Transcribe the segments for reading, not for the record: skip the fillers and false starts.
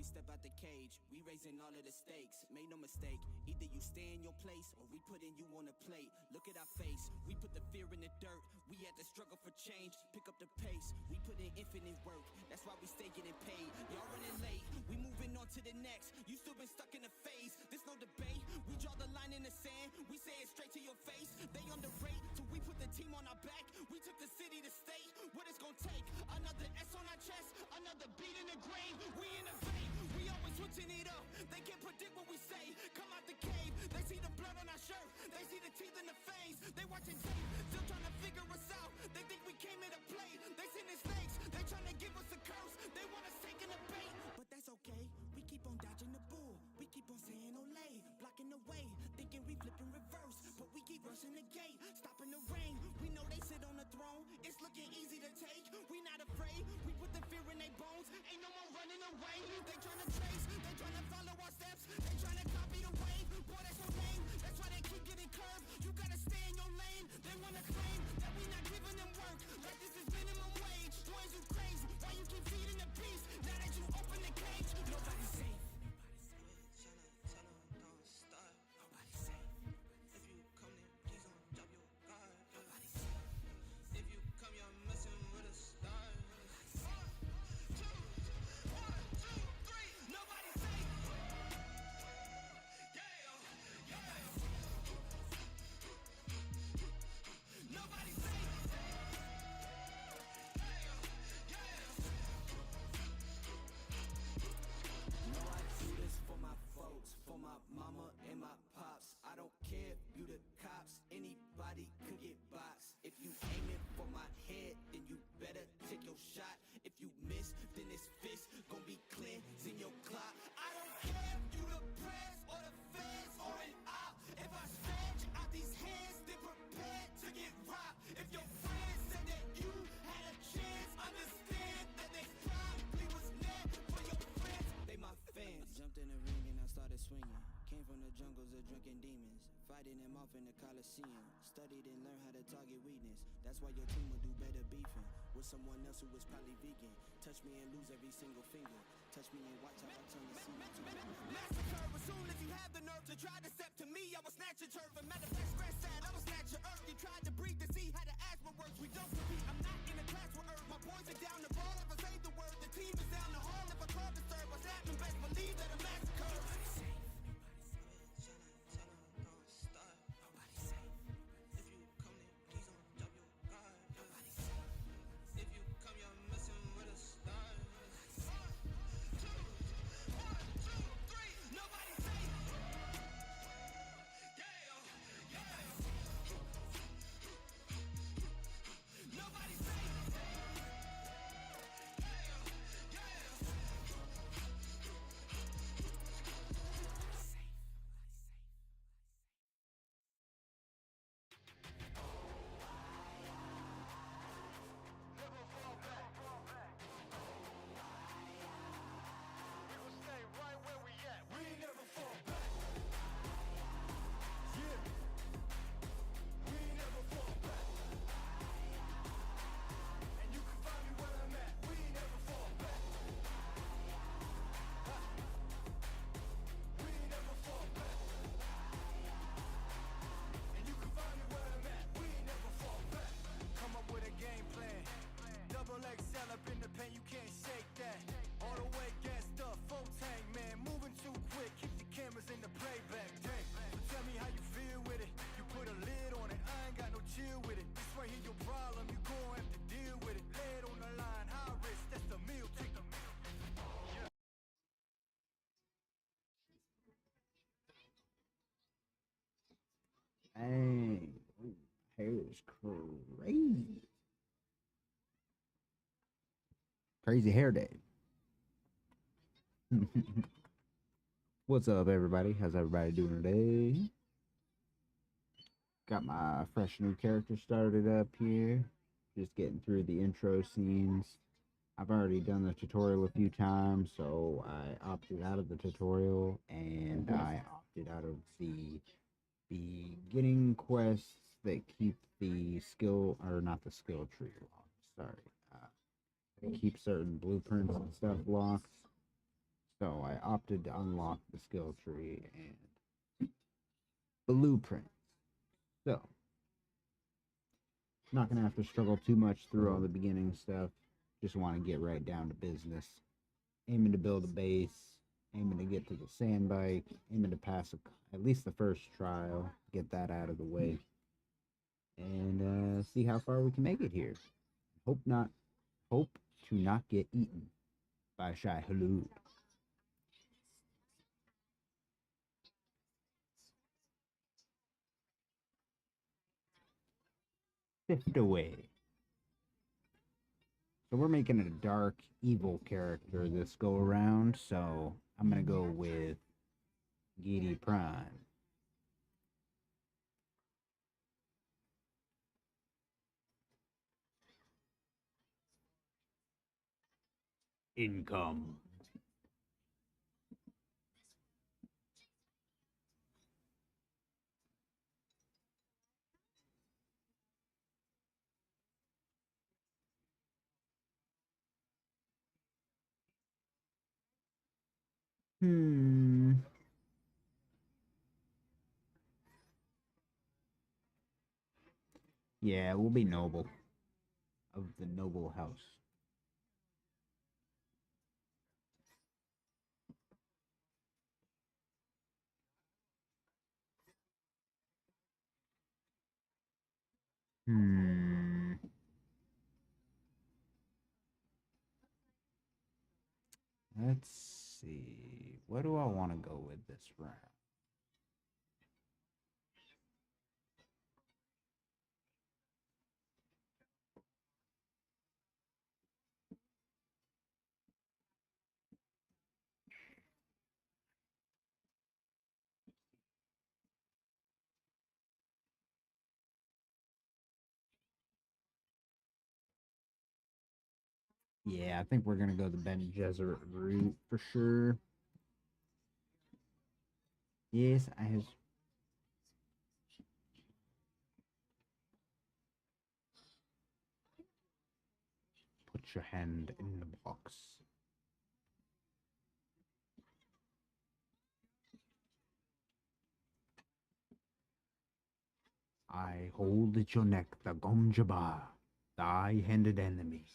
step out the cage, we raising all of the stakes. Make no mistake, either you stay in your place or we putting you on a plate. Look at our face, we put the fear in the dirt. We had to struggle for change, pick up the pace. We put in infinite work, that's why we stay getting paid. Y'all running late, we moving on to the next. You still been stuck in a phase, there's no debate. We draw the line in the sand, we say it straight to your face. They underrate, till we put the team on our back. We took the city to state, what it's gonna take. Another S on our chest, another beat in the grave. We innovate, we always switching it up. They can't predict what we say, come out the cave. They see the blood on our shirt, they see the teeth in the face. They watching tape, still trying to figure us out. They think we came here to play, they sending snakes. They trying to give us a curse, they want us taking the bait. But that's okay, we keep on dodging the bull. We keep on saying Olay, blocking the way. Thinking we flipping reverse, but we keep rushing the gate. Stopping the rain, we know they sit on the throne. It's looking easy to take, we not afraid. We put the fear in their bones, ain't no more running away. They trying to trace, they trying to follow our steps. They trying to copy the way, boy that's your name. That's why they keep getting curved, you gotta stay in your lane. They wanna claim that we not giving them work, like this is minimum wage. Boys you crazy, why you keep feeding the beast? Now that you open the cage, nobody's safe. Nobody's safe. Nobody's safe. If you come in, please don't drop your guard. Nobody's safe. If you come, you're messing with a star. Nobody's safe. 1, 2, 3. Nobody's safe. Yeah, yeah. Nobody's safe. No, I do this for my folks, for my mama and my pops. I don't care if you the cops, anybody could get boxed. If you aiming for my head, then you better take your shot. If you miss, then this fist gon' be cleansing your clock. I don't care if you the press or the feds or an op. If I stretch out these hands, then prepare to get robbed. If your friends said that you had a chance, understand that they probably was meant for your friends. They my fans. I jumped in the ring and I started swinging. Came from the jungles of drunken demons, fighting them off in the Coliseum. Studied and learned how to target weakness. That's why your team will do better beefing with someone else who was probably vegan. Touch me and lose every single finger. Touch me and watch how I turn the scene. Massacre, as soon as you have the nerve to try to step to me, I will snatch your turf. And matter of fact, scratch that, I will snatch your earth. You tried to breathe to see how the asthma works. We don't compete, I'm not in a class with earth. My boys are down the ball if I say the word. The team is down the hall if I call the serve. I snap and best believe that a massacre. Nobody's safe. XL up in the pen, you can't shake that. All the way gassed up, full tank, man. Moving too quick, keep the cameras in the playback. Dang, so tell me how you feel with it. You put a lid on it, I ain't got no chill with it. This right here your problem, you gon' have to deal with it. Lay it on the line, high risk, that's the meal ticket. Dang, hair is crazy. Crazy hair day. What's up, everybody? How's everybody doing today? Got my fresh new character started up here. Just getting through the intro scenes. I've already done the tutorial a few times, so I opted out of the tutorial and I opted out of the beginning quests that keep the skill, or not the skill tree locked, sorry. They keep certain blueprints and stuff locked. So I opted to unlock the skill tree and blueprints. So, not gonna have to struggle too much through all the beginning stuff. Just want to get right down to business. Aiming to build a base, aiming to get to the Sandbike, aiming to pass at least the first trial, get that out of the way, and see how far we can make it here. Hope to not get eaten by Shai Hulud. Sift away. So we're making it a dark, evil character this go around, so I'm gonna go with Giddy Prime. Income. Hmm. Yeah, we'll be noble. Of the noble house. Hmm. Let's see. What do I want to go with this round? Yeah, I think we're gonna go the Ben Gesserit route for sure. Yes, I have. Put your hand in the box. I hold at your neck the Gomjaba, the eye-handed enemy.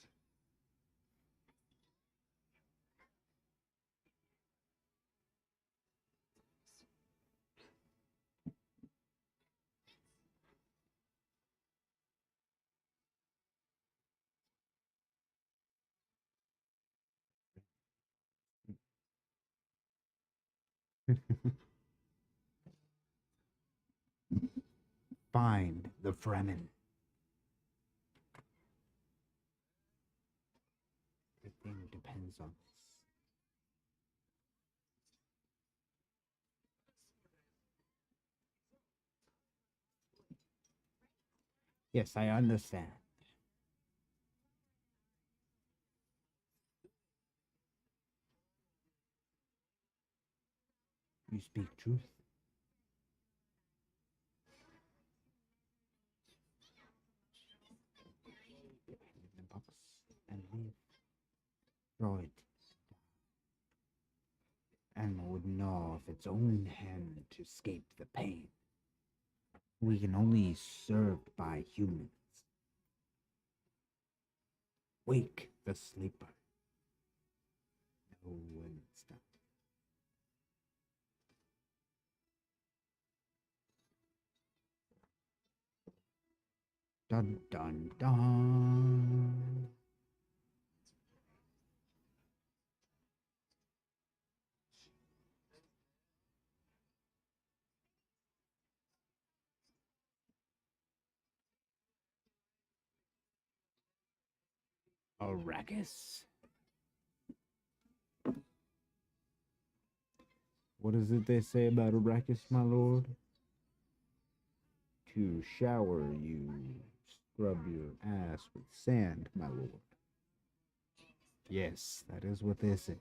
Find the Fremen. Everything depends on this. Yes, I understand. You speak truth. In the box and leave. Throw it. Animal would gnaw of its own hand to escape the pain. We can only served by humans. Wake the sleeper. No one stop. Dun dun dun. Arrakis. What is it they say about Arrakis, my lord? To shower you, scrub your ass with sand, my lord. Yes, that is what they say.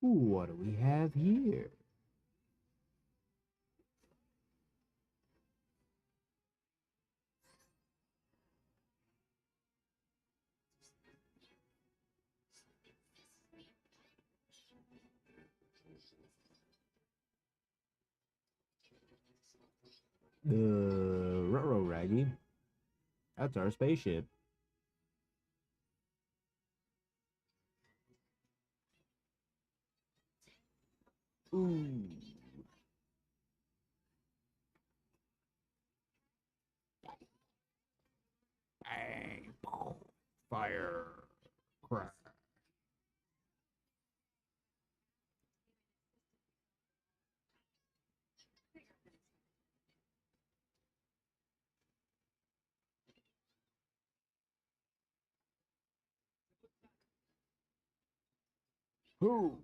What do we have here? Ruh-roh, Raggy. That's our spaceship. Ooh. Bang. Fire. Crack. Who?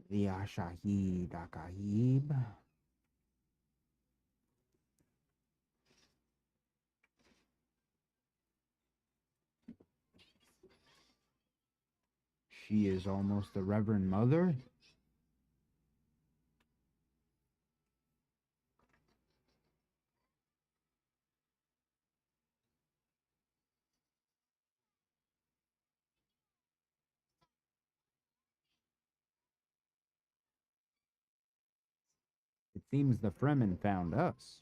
The Ashahid Akahib. She is almost the Reverend Mother. It seems the Fremen found us.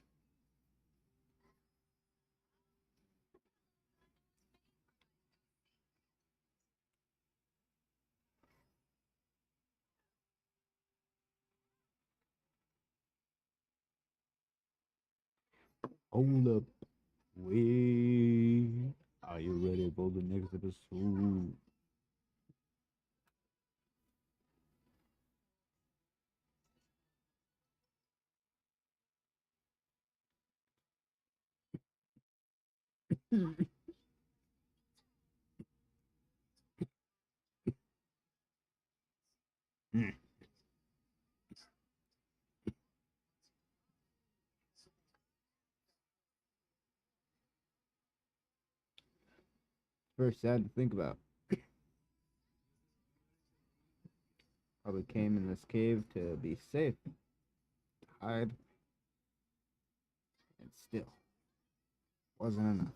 Hold up. Wait. Are you ready for the next episode? Very sad to think about. Probably came in this cave to be safe, to hide, and still wasn't enough.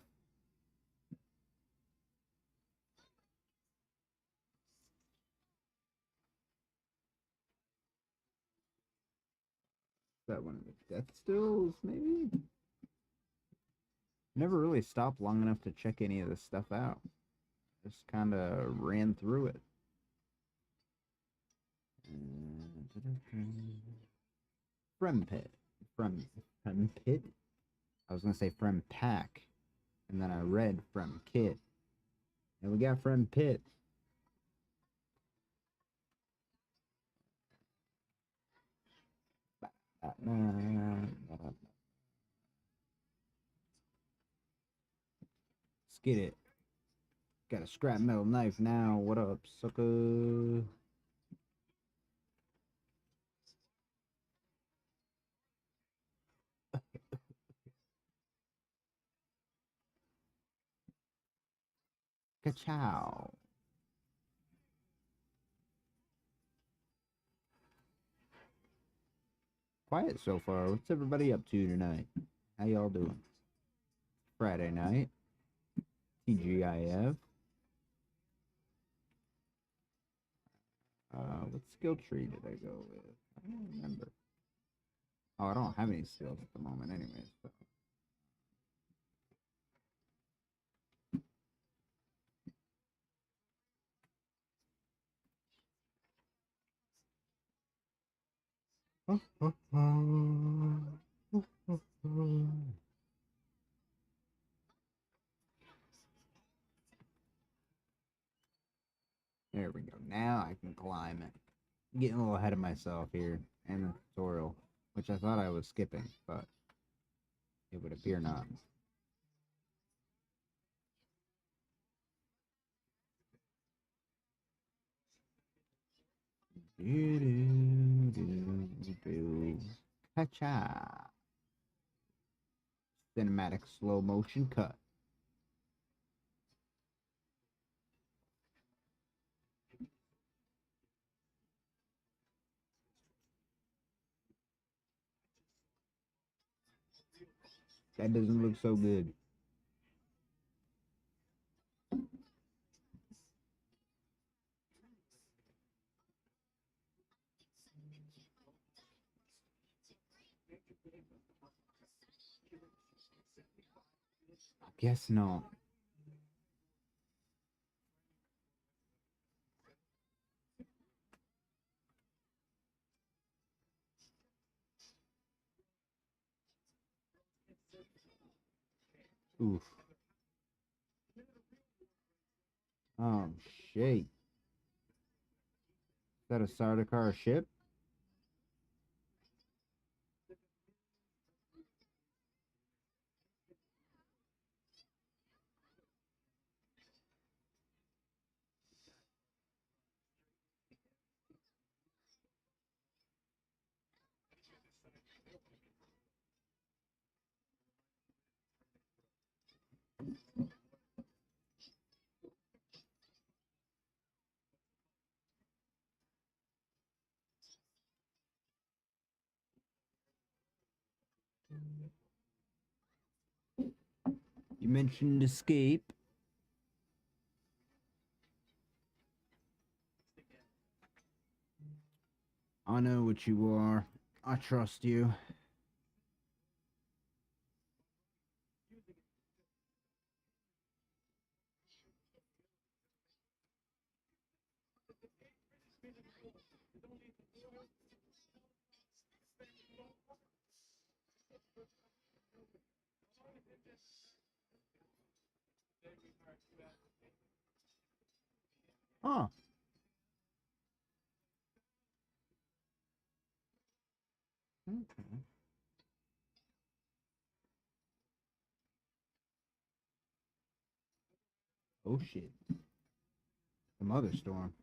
That one of the death stills, maybe? Never really stopped long enough to check any of this stuff out. Just kind of ran through it. Frem pit. Frem pit? I was going to say Frem pack. And then I read Frem kit. And we got Frem pit. Let's get it. Got a scrap metal knife now. What up, sucker? Ka-chow. Quiet so far. What's everybody up to tonight? How y'all doing? Friday night. TGIF. What skill tree did I go with? I don't remember. Oh, I don't have any skills at the moment anyways. So. There we go. Now I can climb it. Getting a little ahead of myself here in the tutorial. which I thought I was skipping, but it would appear not. Cha-cha. Cinematic slow motion cut. That doesn't look so good. I guess not. Oof. Oh, shit. Is that a Sardaukar ship? You mentioned escape. I know what you are. I trust you. Huh. Okay. Oh shit. Some other storm.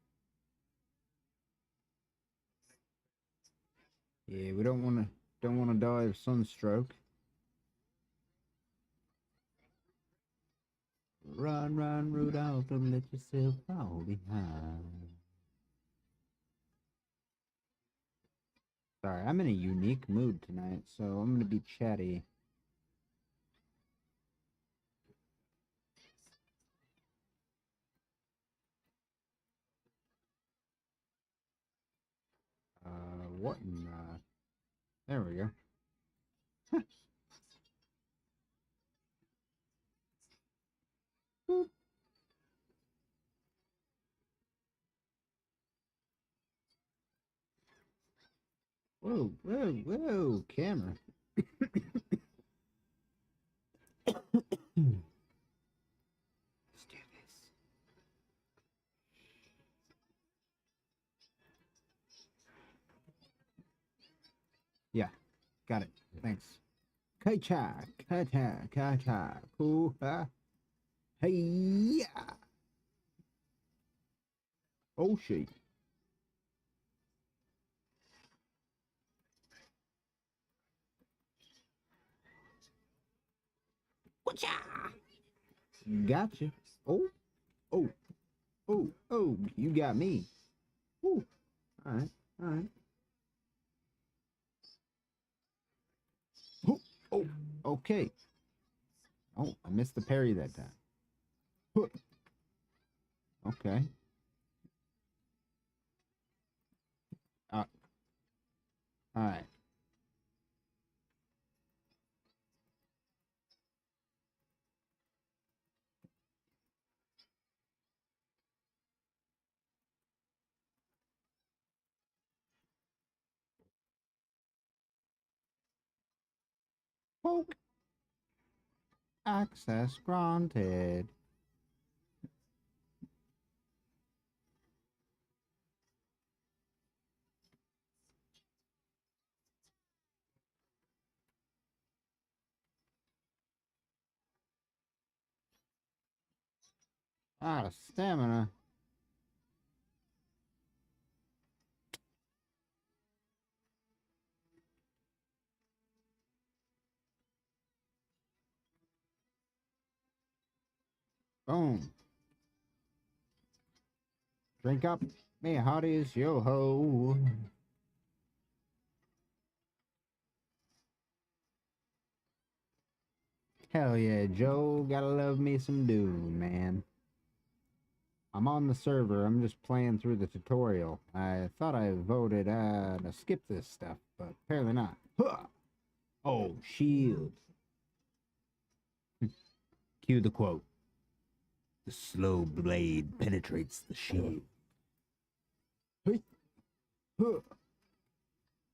Yeah, we don't wanna die of sunstroke. Run, run, Rudolph, don't let yourself fall behind. Sorry, I'm in a unique mood tonight, so I'm gonna be chatty. What in there we go. Boop. Whoa, whoa, whoa, camera. Let's do this. Yeah, got it. Thanks. Kacha, kacha, kacha, hoo-ha. Hey, yeah. Oh shit. Whatcha? Gotcha. Oh, oh, oh, oh, you got me. Woo. All right, all right. Oh, oh, okay. Oh, I missed the parry that time. Huh. Okay. Uh, all right. Poke. Access granted. Out of stamina. Boom. Drink up, me hearties, yo ho. Hell yeah, Joe. Gotta love me some Dune, man. I'm on the server. I'm just playing through the tutorial. I thought I voted to skip this stuff, but apparently not. Huh! Oh, shield. Cue the quote. The slow blade penetrates the shield. Hey, huh,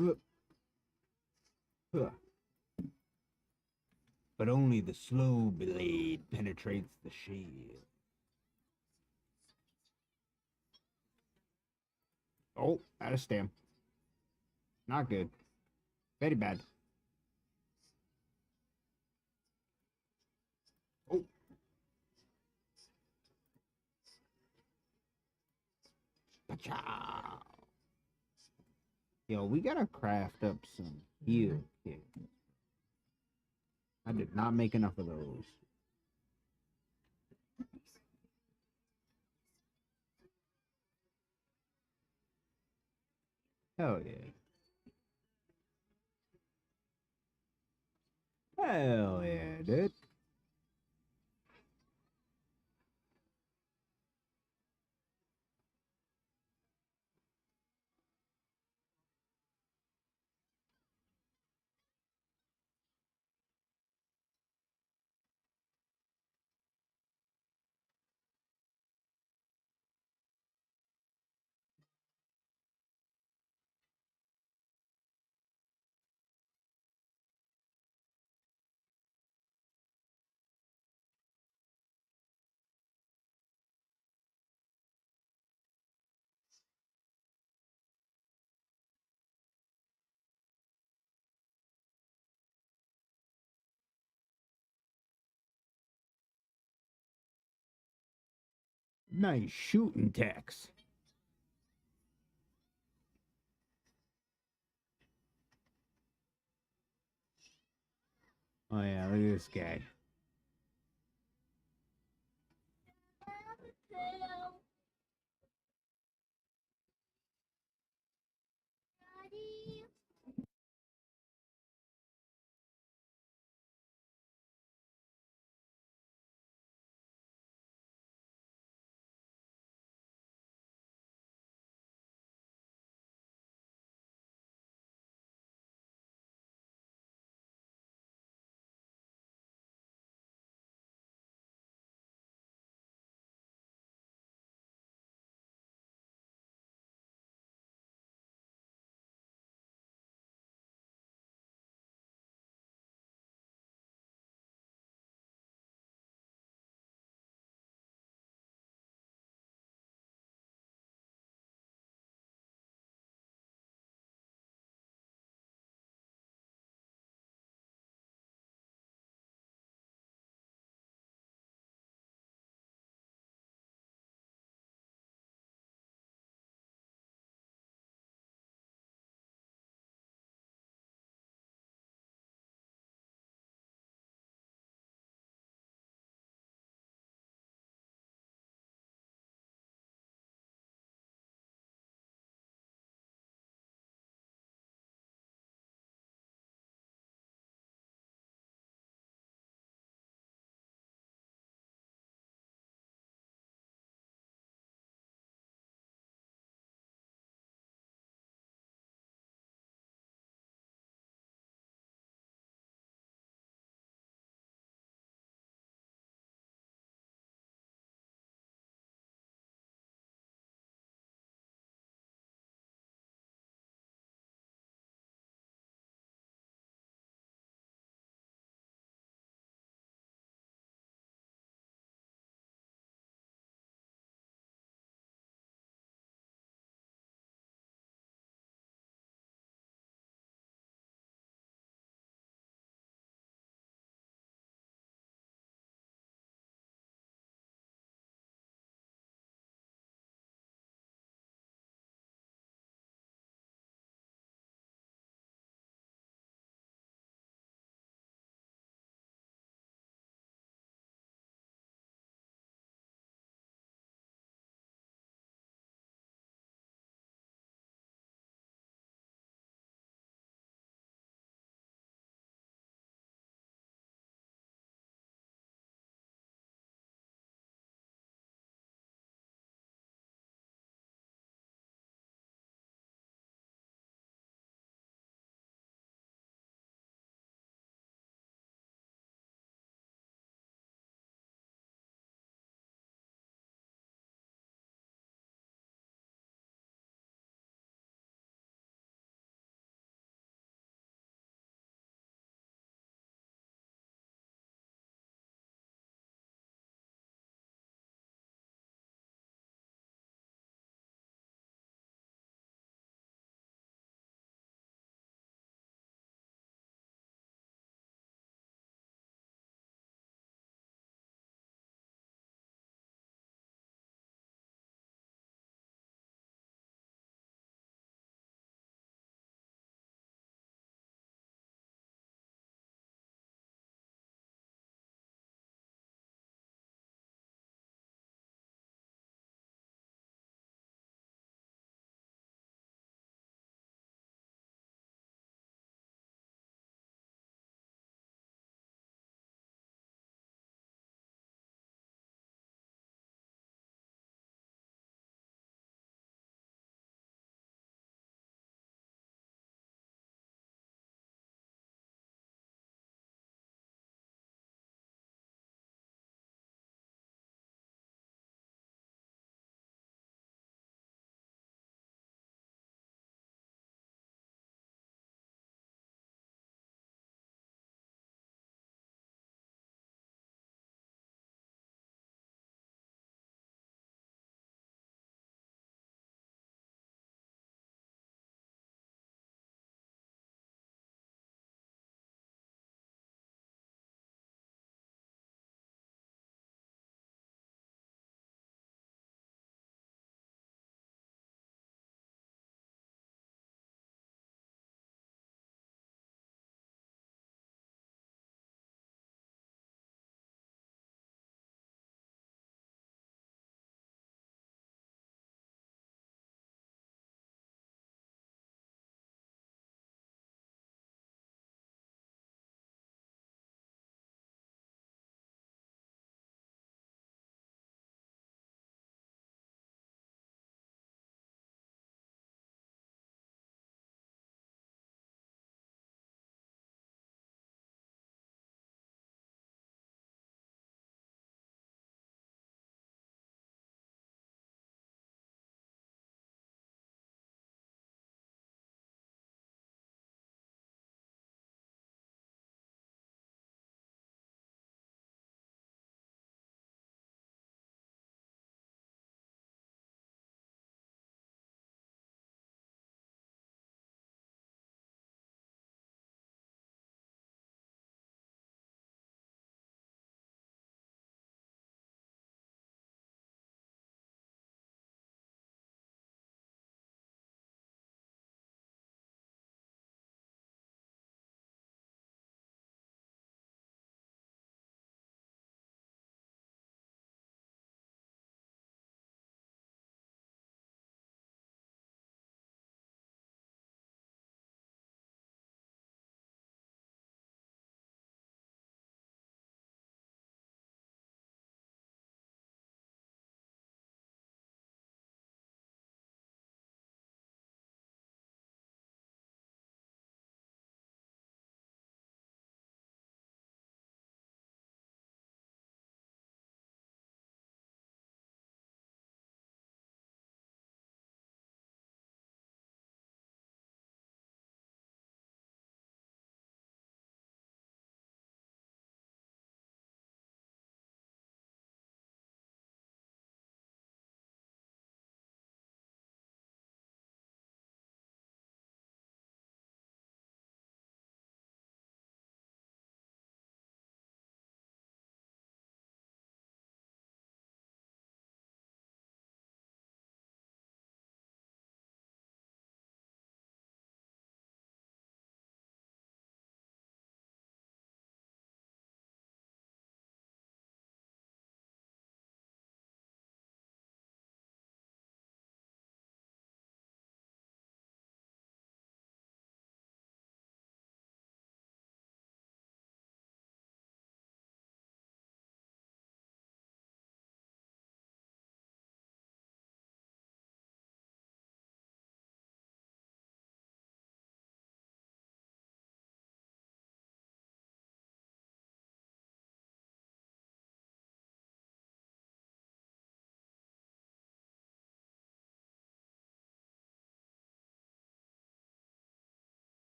huh, huh. But only the slow blade penetrates the shield. Oh, out of stam. Not good. Very bad. Oh, pacha. Yo, we gotta craft up some heal kits. I did not make enough of those. Hell yeah. Hell yeah, dude. Nice shooting Tex. Oh yeah, look at this guy.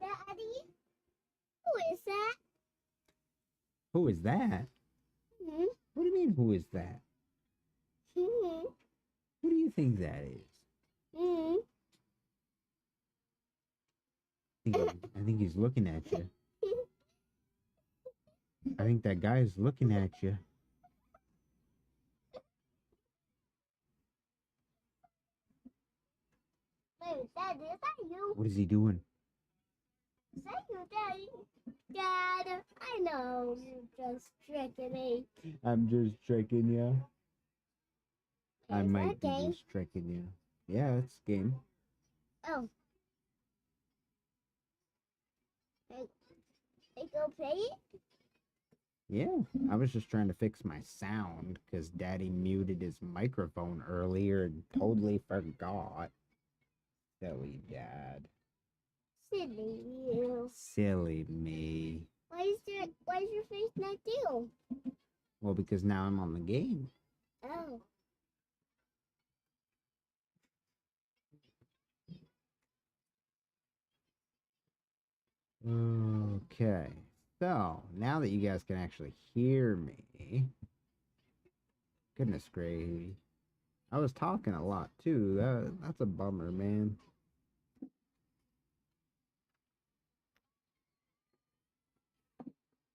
Daddy, who is that? Who is that? Hmm? What do you mean, who is that? Hmm? Who do you think that is? Hmm? I think he's looking at you. I think that guy is looking at you. Hey, Daddy, is that you? What is he doing? Is that you, Daddy? Dad, I know you're just tricking me. I'm just tricking you. I Is might that be game? just tricking you. Yeah, it's game. Oh. Hey, go play it? Yeah, I was just trying to fix my sound because Daddy muted his microphone earlier and totally forgot. Silly Dad. Silly you. Silly me. Why is your face not deal? Well, because now I'm on the game. Oh. Okay. So, now that you guys can actually hear me. Goodness gravy. I was talking a lot too. That's a bummer, man.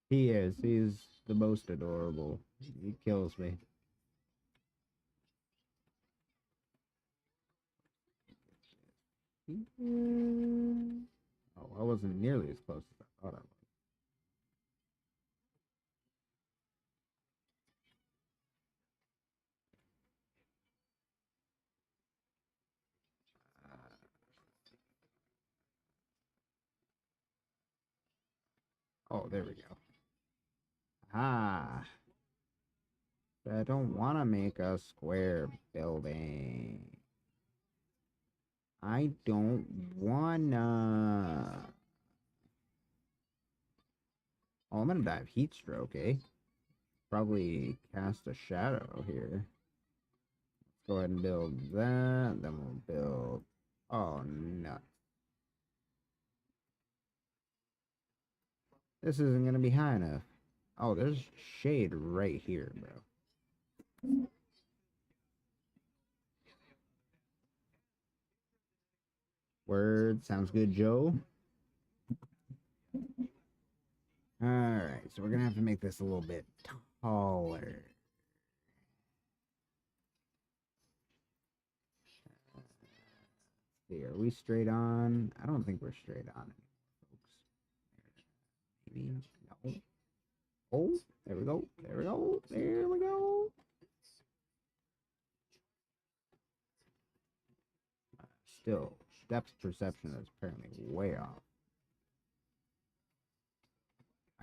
He is. He's the most adorable. He kills me. Oh, I wasn't nearly as close as I thought I was. Oh, there we go. Ah. I don't want to make a square building. I don't wanna. Oh, I'm gonna die of heat stroke, eh? Probably cast a shadow here. Let's go ahead and build that. Then we'll build. Oh, no. This isn't gonna be high enough. Oh, there's shade right here, bro. Word. Sounds good, Joe. Alright, so we're gonna have to make this a little bit taller. See, are we straight on? I don't think we're straight on anymore, folks. Maybe. No. Oh, there we go. There we go. There we go. Still, depth perception is apparently way off.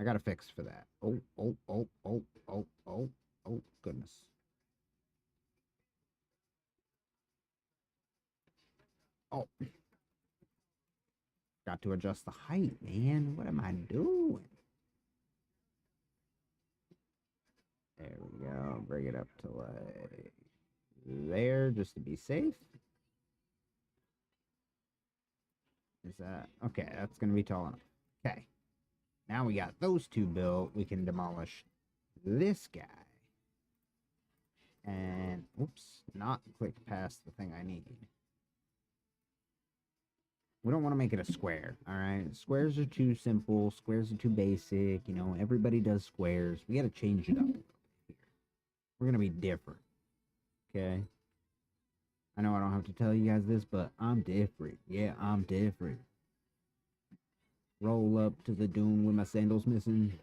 I got a fix for that. Oh, oh, oh, oh, oh, oh, oh, goodness. Oh. Got to adjust the height, man. What am I doing? There we go. Bring it up to like there just to be safe. Is that okay? That's gonna be tall enough. Okay. Now we got those two built. We can demolish this guy. And oops, not click past the thing I need. We don't want to make it a square, all right? Squares are too simple. Squares are too basic. You know, everybody does squares. We got to change it up a little bit here. We're going to be different, okay? I know I don't have to tell you guys this, but I'm different. Yeah, I'm different. Roll up to the Dune with my sandals missing.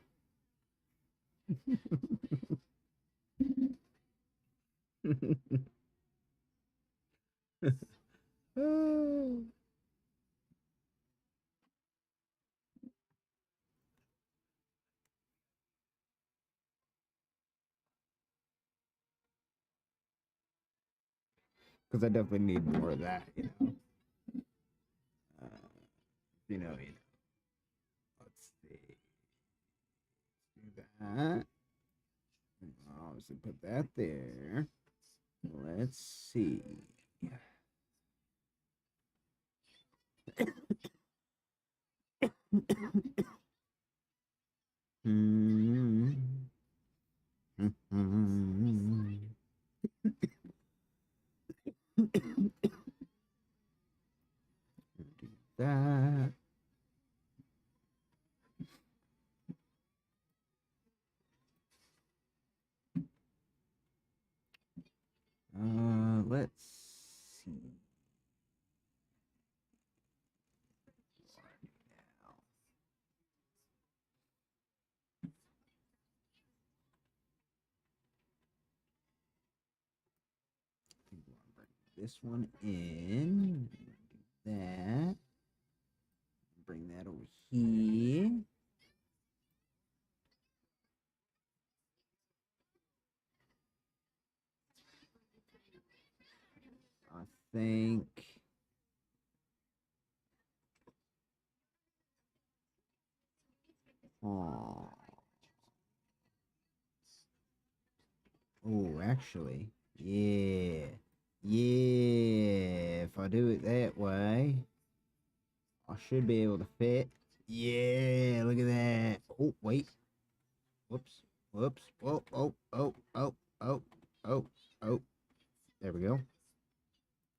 Because I definitely need more of that, you know. You know. Let's see. Do that. Obviously, put that there. Let's see. Do that. Let's see. This one in. Do that. Bring that over here. I think. Oh. Oh, actually. Yeah. Yeah. If I do it that way, I should be able to fit. Yeah, look at that. Oh, wait. Whoops. Whoops. Whoa. Oh, oh, oh, oh, oh, oh. There we go.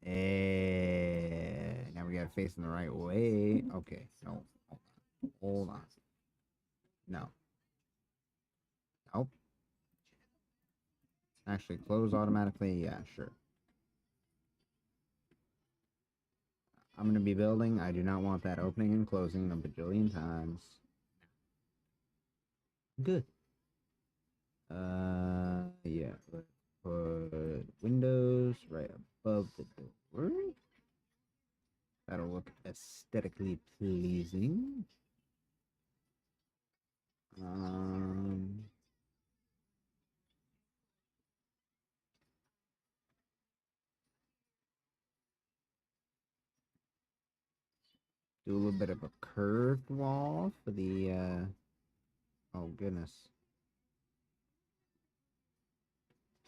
And now we gotta face in the right way. Okay. No. Hold on. No. Nope. Actually, close automatically. Yeah, sure. I'm gonna be building. I do not want that opening and closing a bajillion times. Good. Yeah. Let's put windows right above the door. That'll look aesthetically pleasing. Um. Do a little bit of a curved wall for the. Oh goodness.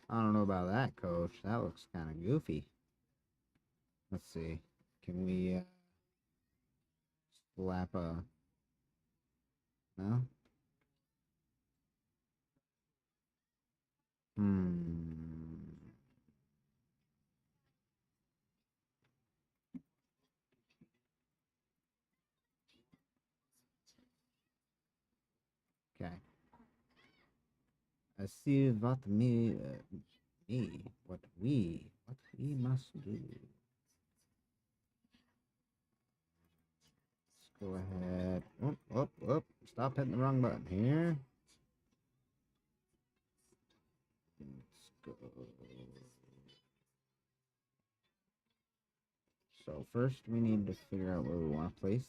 I don't know about that, Coach. That looks kind of goofy. Let's see. Can we slap a... No? Okay. I see what we must do. Let's go ahead. Oh, stop hitting the wrong button here. Let's go. So first we need to figure out where we want to place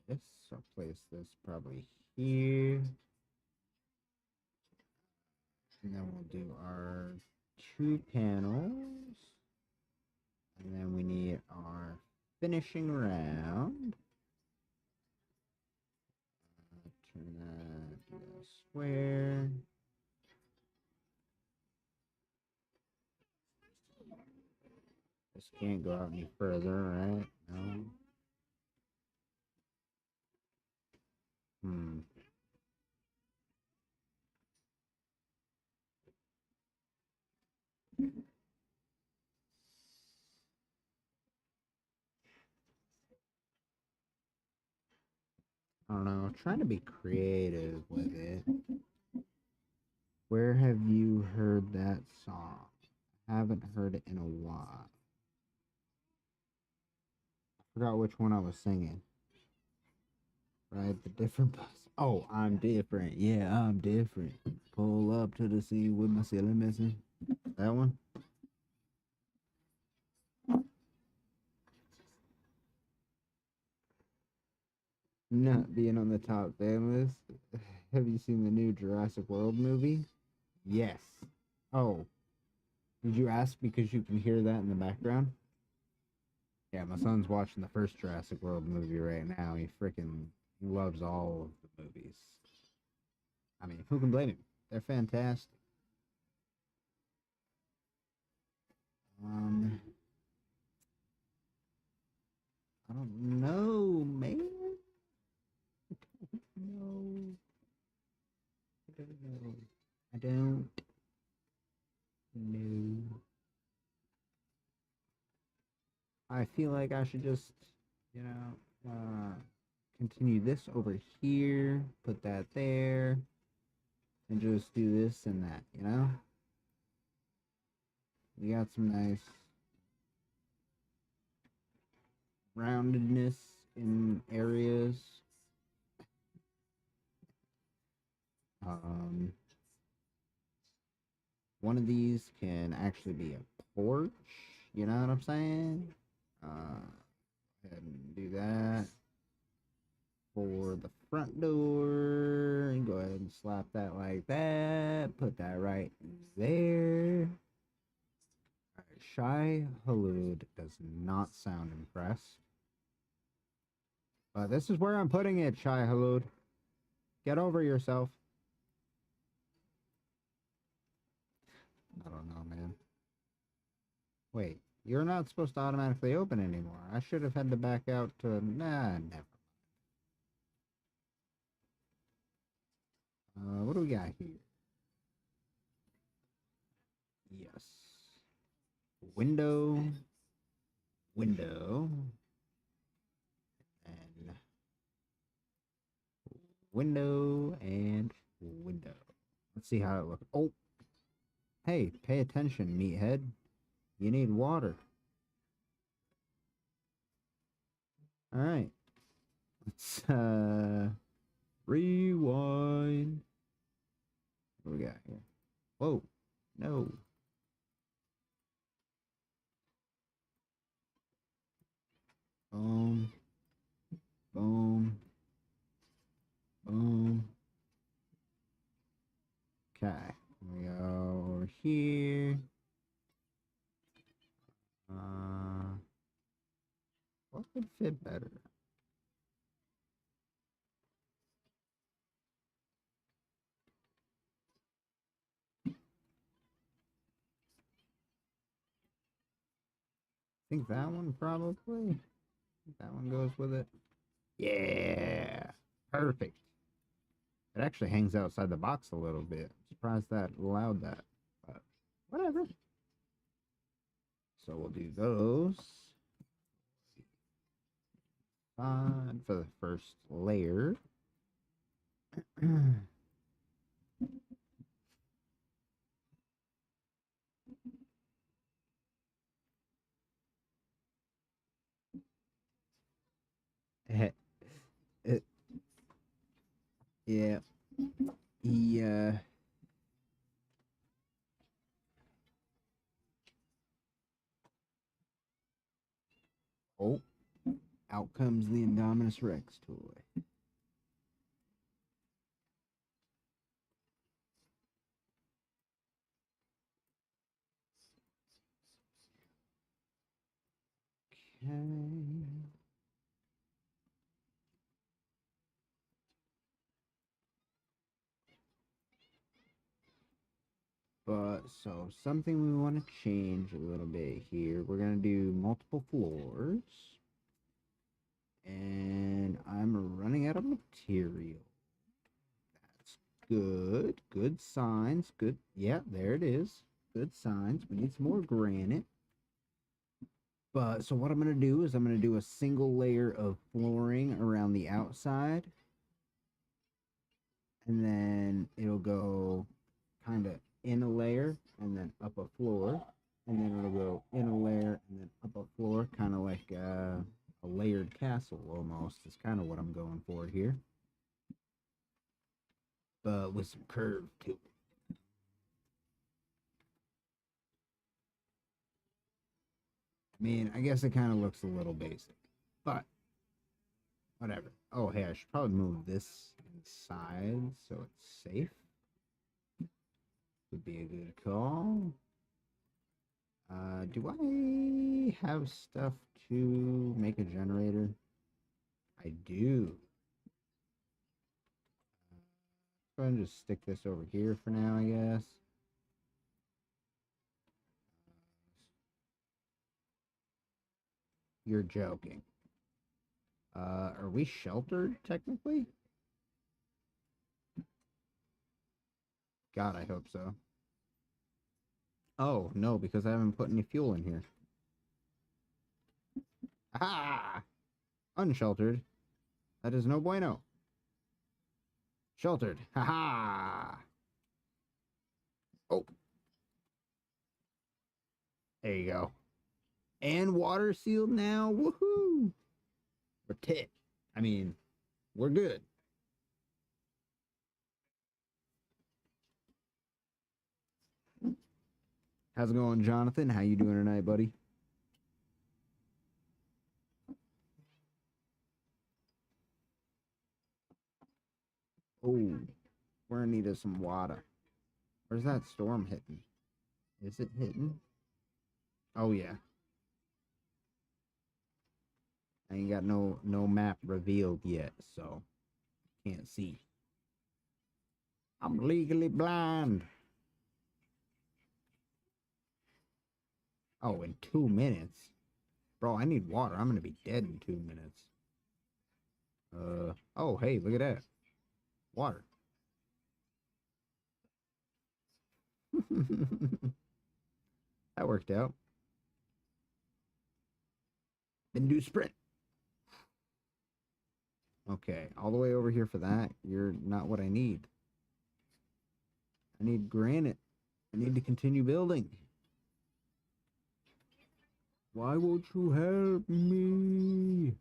this. So place this probably here. And then we'll do our 2 panels. And then we need our finishing round. Turn that to a square. This can't go out any further, right? No. I don't know. Trying to be creative with it. Where have you heard that song? I haven't heard it in a while. I forgot which one I was singing. Right? The different bus. Oh, I'm different. Yeah, I'm different. Pull up to the scene with my ceiling missing. That one? Not being on the top fan list. Have you seen the new Jurassic World movie? Yes. Oh, did you ask because you can hear that in the background? Yeah, my son's watching the first Jurassic World movie right now. He freaking loves all of the movies. I mean, who can blame him? They're fantastic. I don't know, man. don't know. I don't know. I feel like I should just, you know, continue this over here, put that there, and just do this and that, you know? We got some nice roundedness in areas. One of these can actually be a porch, you know what I'm saying? Go ahead and do that for the front door. And go ahead and slap that like that. Put that right there. Alright, Shai Halud does not sound impressed. But this is where I'm putting it, Shai Halud. Get over yourself. I don't know, man. Wait, you're not supposed to automatically open anymore. I should have had to back out to... Nah, never. What do we got here? Yes. Window. Window. And... window and window. Let's see how it looks. Oh! Hey, pay attention, meathead. You need water. Alright. Let's, rewind. What do we got here? Whoa. No. Boom. Boom. Boom. Okay. We go over here. What would fit better? I think that one probably. That one goes with it. Yeah. Perfect. It actually hangs outside the box a little bit. Surprised that allowed that. But whatever. So we'll do those. For the first layer. Yeah. Oh, out comes the Indominus Rex toy. Okay. But so something we want to change a little bit here. We're gonna do multiple floors. And I'm running out of material. That's good. Good signs. Good. Yeah, there it is. Good signs. We need some more granite. But so what I'm going to do is I'm going to do a single layer of flooring around the outside. And then it'll go kind of in a layer and then up a floor. And then it'll go in a layer and then up a floor, kind of like a layered castle almost. Is kind of what I'm going for here. But with some curve to it. I mean, I guess it kind of looks a little basic, but whatever. Oh, hey, I should probably move this inside so it's safe. Would be a good call. Do I have stuff to make a generator? I do. Go ahead and just stick this over here for now, I guess. You're joking. Are we sheltered, technically? God, I hope so. Oh, no, because I haven't put any fuel in here. Ah! Unsheltered. That is no bueno. Sheltered. Ha ha! Oh. There you go. And water sealed now. Woohoo! We're tit. I mean, we're good. How's it going, Jonathan? How you doing tonight, buddy? Oh, we're in need of some water. Where's that storm hitting? Is it hitting? Oh yeah. I ain't got no map revealed yet, so can't see. I'm legally blind. Oh, in 2 minutes. Bro, I need water. I'm gonna be dead in 2 minutes. Oh, hey, look at that. Water. That worked out. Then do sprint. Okay, all the way over here for that. You're not what I need. I need granite. I need to continue building. Why won't you help me?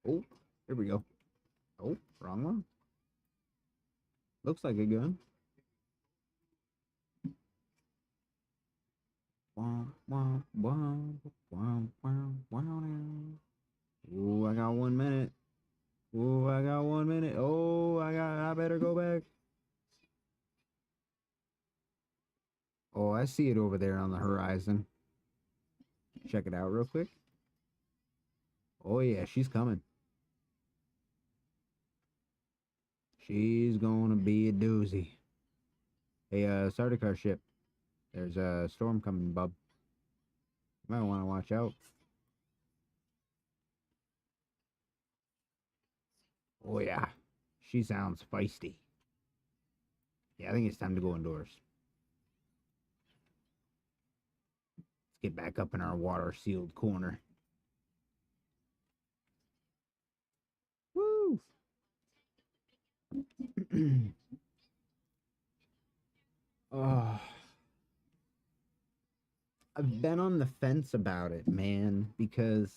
Oh, here we go. Oh, wrong one. Looks like a gun. Wow, wow, wow, wow, wow, wow. Ooh, I got 1 minute. Ooh, I got 1 minute. Oh, I better go back. Oh, I see it over there on the horizon. Check it out real quick. Oh yeah, she's coming. She's gonna be a doozy. Hey, starter car ship. There's a storm coming, bub. You might want to watch out. Oh yeah, she sounds feisty. Yeah, I think it's time to go indoors. Let's get back up in our water sealed corner. Woo! Oh, I've been on the fence about it, man, because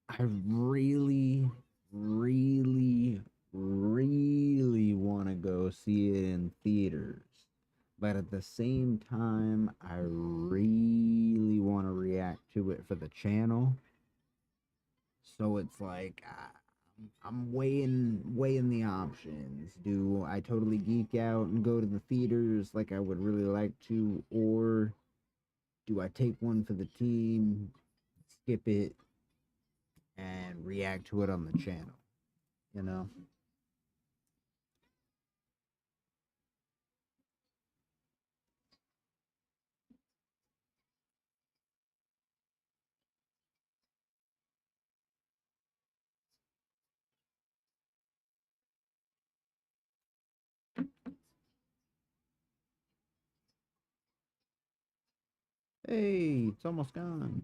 I really, really, really want to go see it in theaters. But at the same time, I really want to react to it for the channel. So it's like I'm weighing the options. Do I totally geek out and go to the theaters like I would really like to, or do I take one for the team, skip it, and react to it on the channel? You know? Hey, it's almost gone.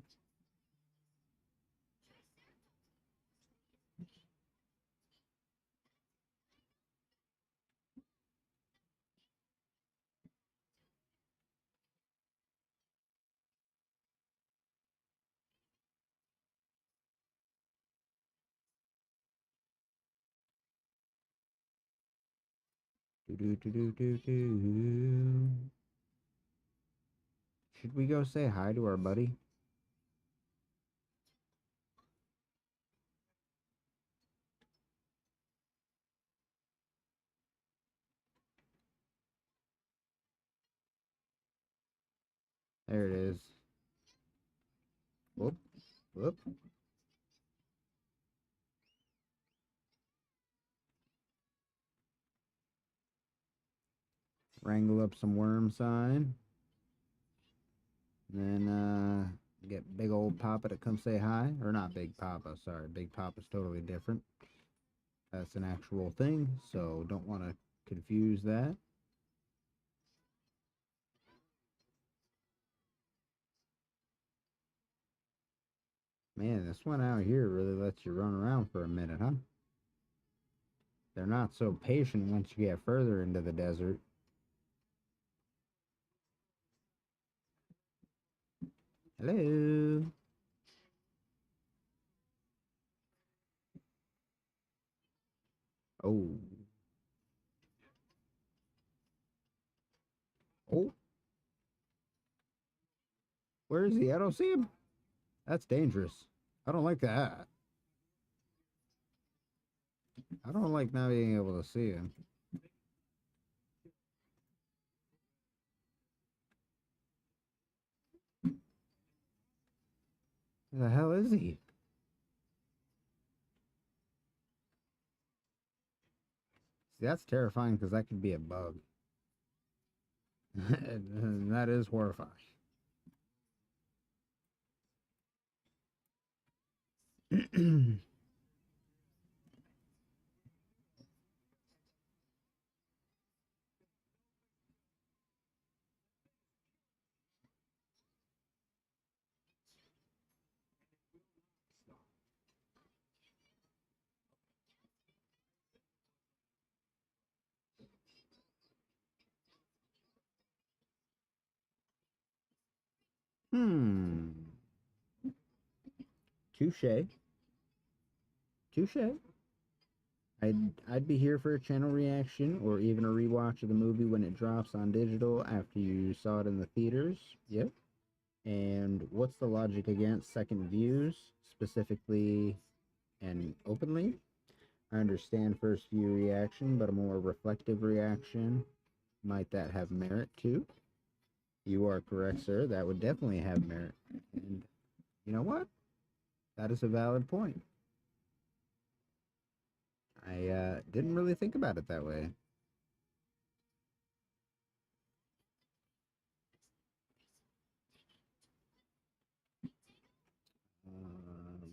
Do do do do do do. Should we go say hi to our buddy? There it is. Whoop, whoop. Wrangle up some worm sign. Then get big old Papa to come say hi. Or not Big Papa, sorry. Big Papa's totally different. That's an actual thing, so don't want to confuse that. Man, this one out here really lets you run around for a minute, huh? They're not so patient once you get further into the desert. Hello. Oh. Oh. Where is he? I don't see him. That's dangerous. I don't like that. I don't like not being able to see him. Where the hell is he? See, that's terrifying because that could be a bug. And that is horrifying. Hmm. Touche. Touche. I'd be here for a channel reaction or even a rewatch of the movie when it drops on digital after you saw it in the theaters. Yep. And what's the logic against second views, specifically and openly? I understand first view reaction, but a more reflective reaction, might that have merit too? You are correct, sir. That would definitely have merit. And you know what? That is a valid point. I didn't really think about it that way.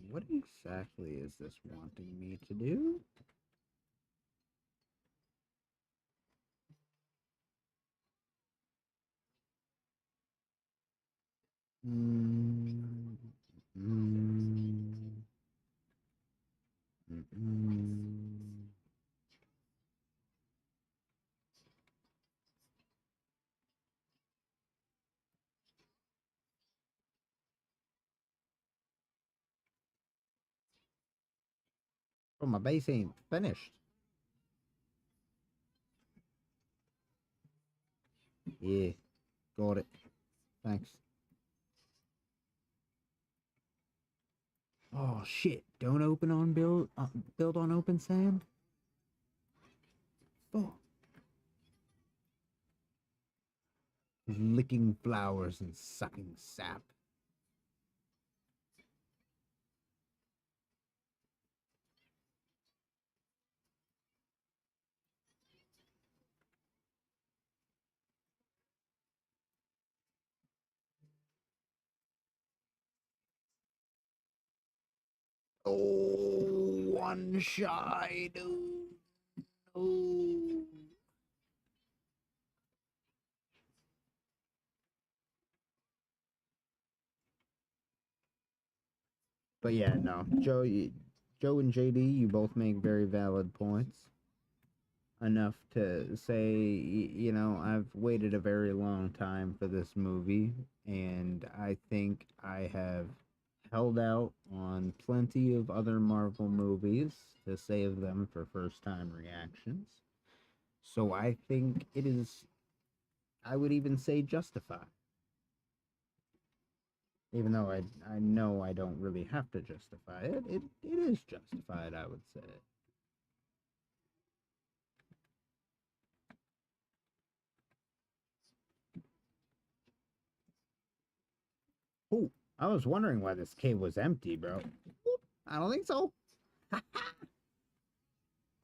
What exactly is this wanting me to do? Mm, mm, mm. Oh, my base ain't finished. Yeah, got it. Thanks. Oh shit! Don't open on build on open sand. Oh, licking flowers and sucking sap. Oh, one shy, dude. Oh. But yeah, no, Joe and JD, you both make very valid points. Enough to say, you know, I've waited a very long time for this movie, and I think I have held out on plenty of other Marvel movies to save them for first time reactions. So I think it is, I would even say, justified. Even though I know I don't really have to justify it, it is justified, I would say. Oh, I was wondering why this cave was empty, bro. I don't think so.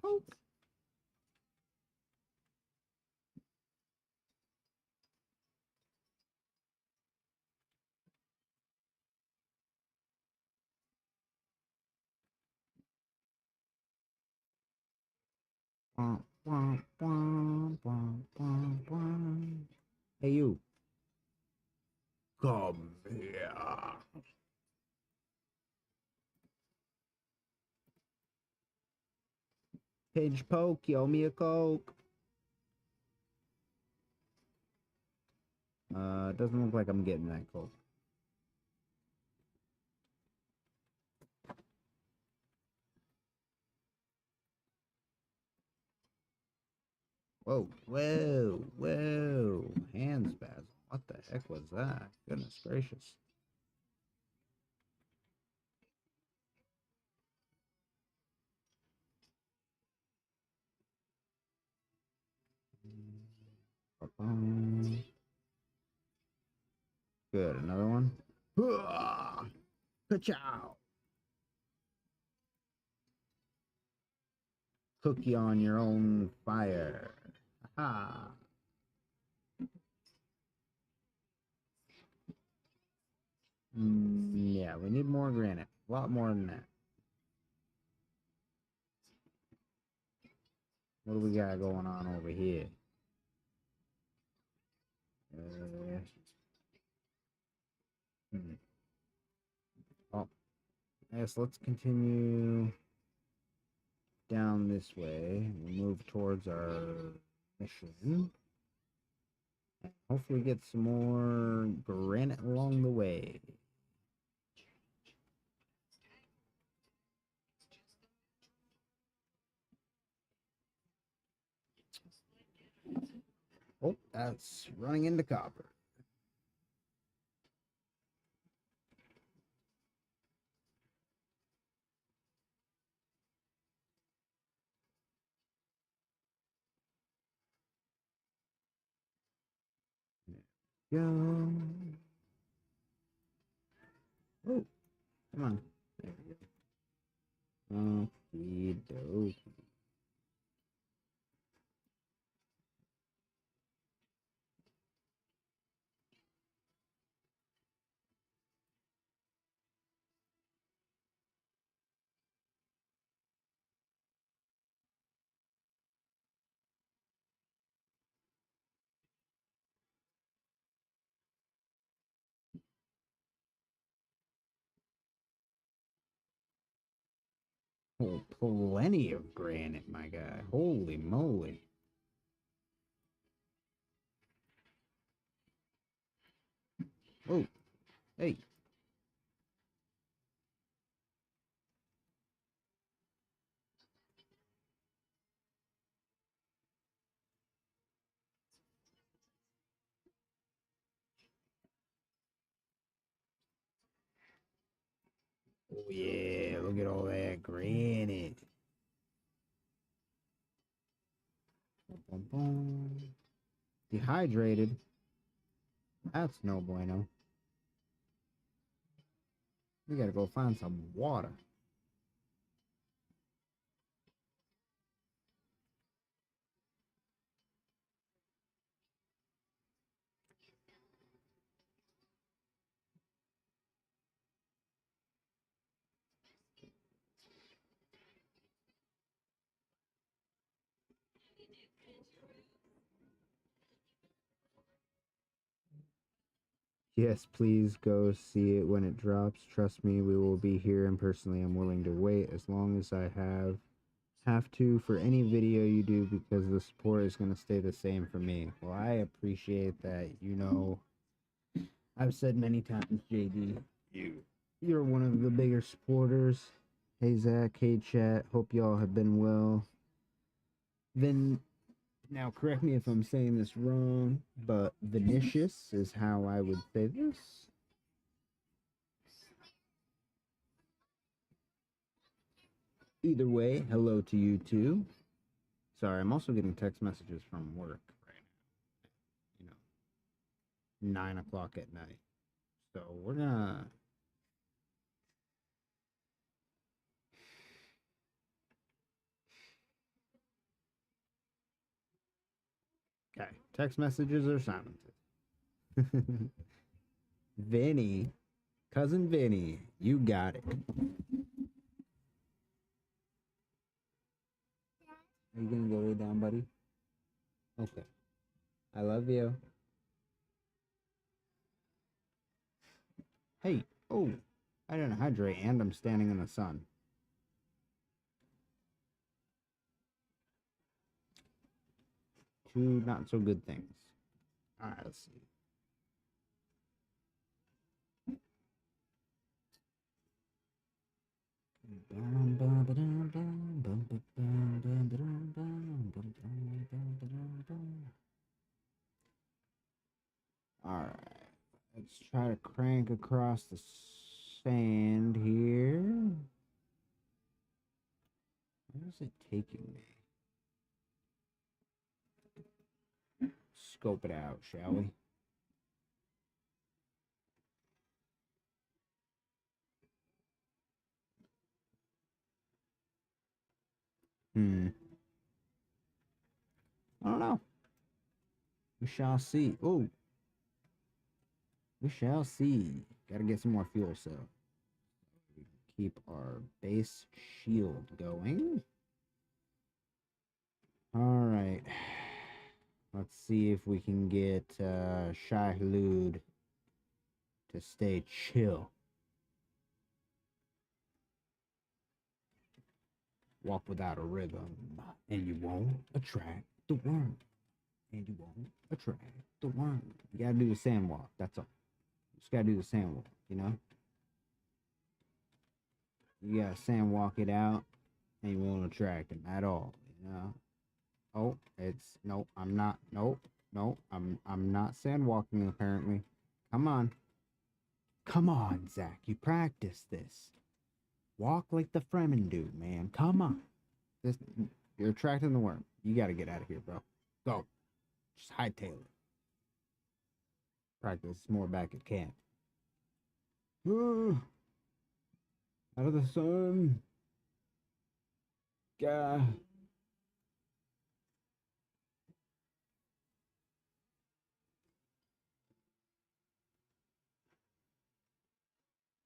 Poke. Womp, womp, womp, womp, womp, womp. Hey, you. Come here. Pinch poke, you owe me a Coke. It doesn't look like I'm getting that Coke. Whoa, whoa, whoa. Hand spasm. What the heck was that? Goodness gracious. Good, another one. Ka-chow. Cookie on your own fire. Aha. Yeah, we need more granite. A lot more than that. What do we got going on over here? Oh, yes, let's continue down this way. We'll move towards our mission. And hopefully get some more granite along the way. Oh, that's running into copper. Go. Oh, come on. There we go. Okie dokie. Oh, plenty of granite, my guy. Holy moly. Oh, hey. Oh, yeah. Look at all that granite. Boom, boom. Dehydrated. That's no bueno. We gotta go find some water. Yes, please go see it when it drops. Trust me, we will be here, and personally, I'm willing to wait as long as I have to for any video you do, because the support is going to stay the same for me. Well, I appreciate that. You know, I've said many times, JD, you're one of the bigger supporters. Hey Zach, hey chat, hope y'all have been well. Then now, correct me if I'm saying this wrong, but Vinicius is how I would say this. Either way, hello to you too. Sorry, I'm also getting text messages from work right now. You know, 9 o'clock at night. So we're gonna. Okay, text messages are silenced. Vinny, cousin Vinny, you got it. Are you gonna go lay down, buddy? Okay. I love you. Hey, oh, I didn't hydrate and I'm standing in the sun. Two not so good things. Alright, let's see. Alright, let's try to crank across the sand here. Where is it taking me? Scope it out, shall we? I don't know. We shall see. Oh, we shall see. Gotta get some more fuel so we can keep our base shield going. Alright. Let's see if we can get Shai Hulud to stay chill. Walk without a rhythm, and you won't attract the worm. And you won't attract the worm. You gotta do the sand walk, that's all. You just gotta do the sand walk, you know? You gotta sand walk it out, and you won't attract them at all, you know? Oh, it's nope, I'm not. Nope, nope, I'm not sand walking apparently. Come on. Come on, Zach. You practice this. Walk like the Fremen do, man. Come on. This, you're attracting the worm. You gotta get out of here, bro. Go. Just hightail it. Practice more back at camp. Out of the sun. God.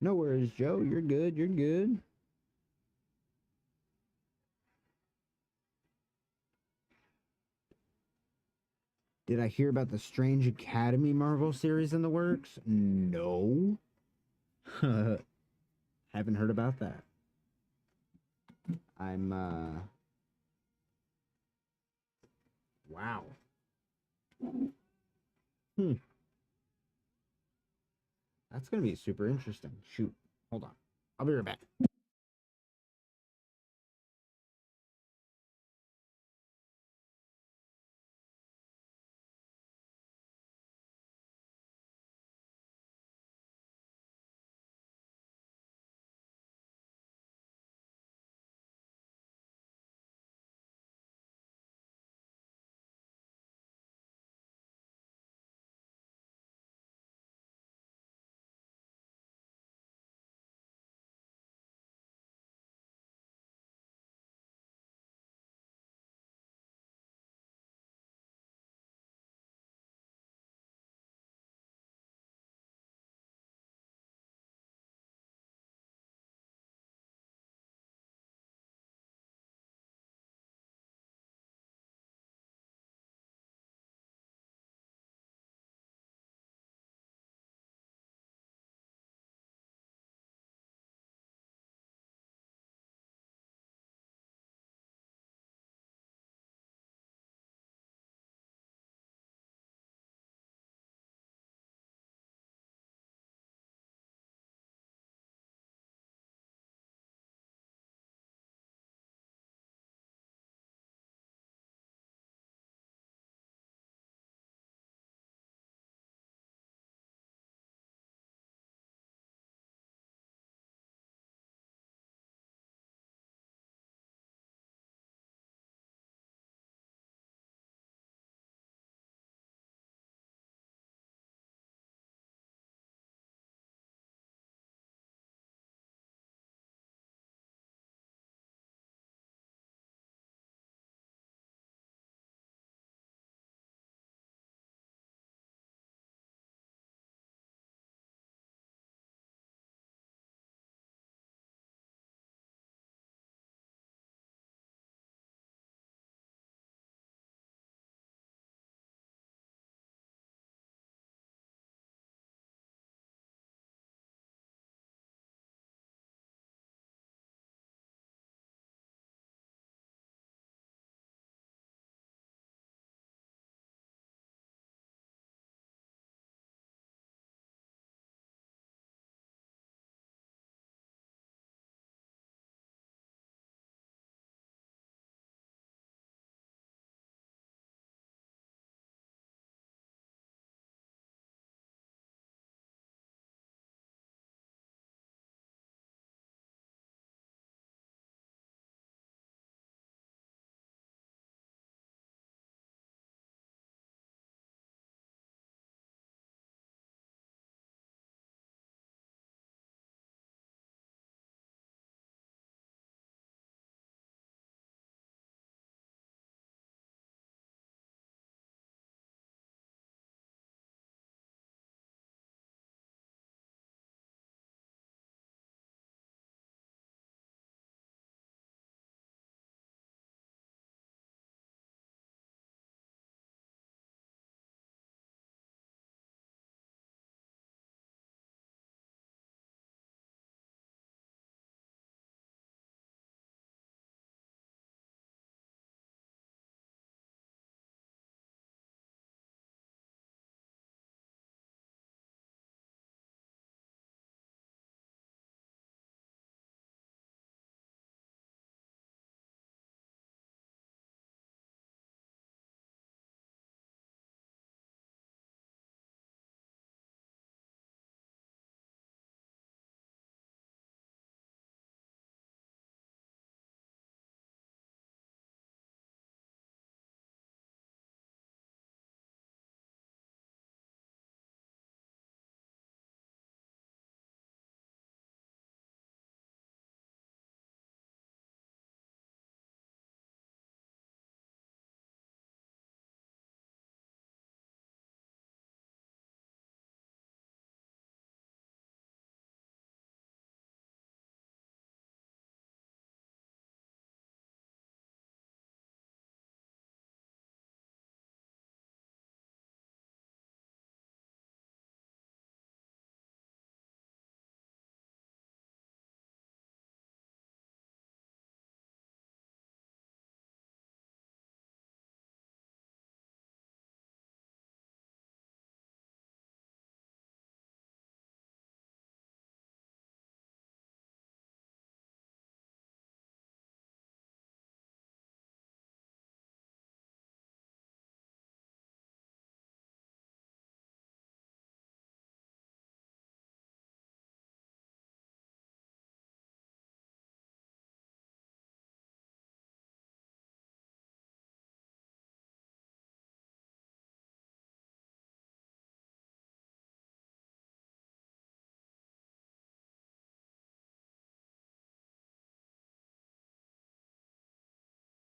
No worries, Joe. You're good. You're good. Did I hear about the Strange Academy Marvel series in the works? No. Haven't heard about that. I'm, wow. That's going to be super interesting. Shoot. Hold on. I'll be right back.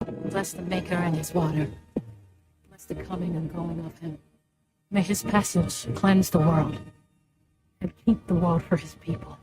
Bless the Maker and his water. Bless the coming and going of him. May his passage cleanse the world and keep the world for his people.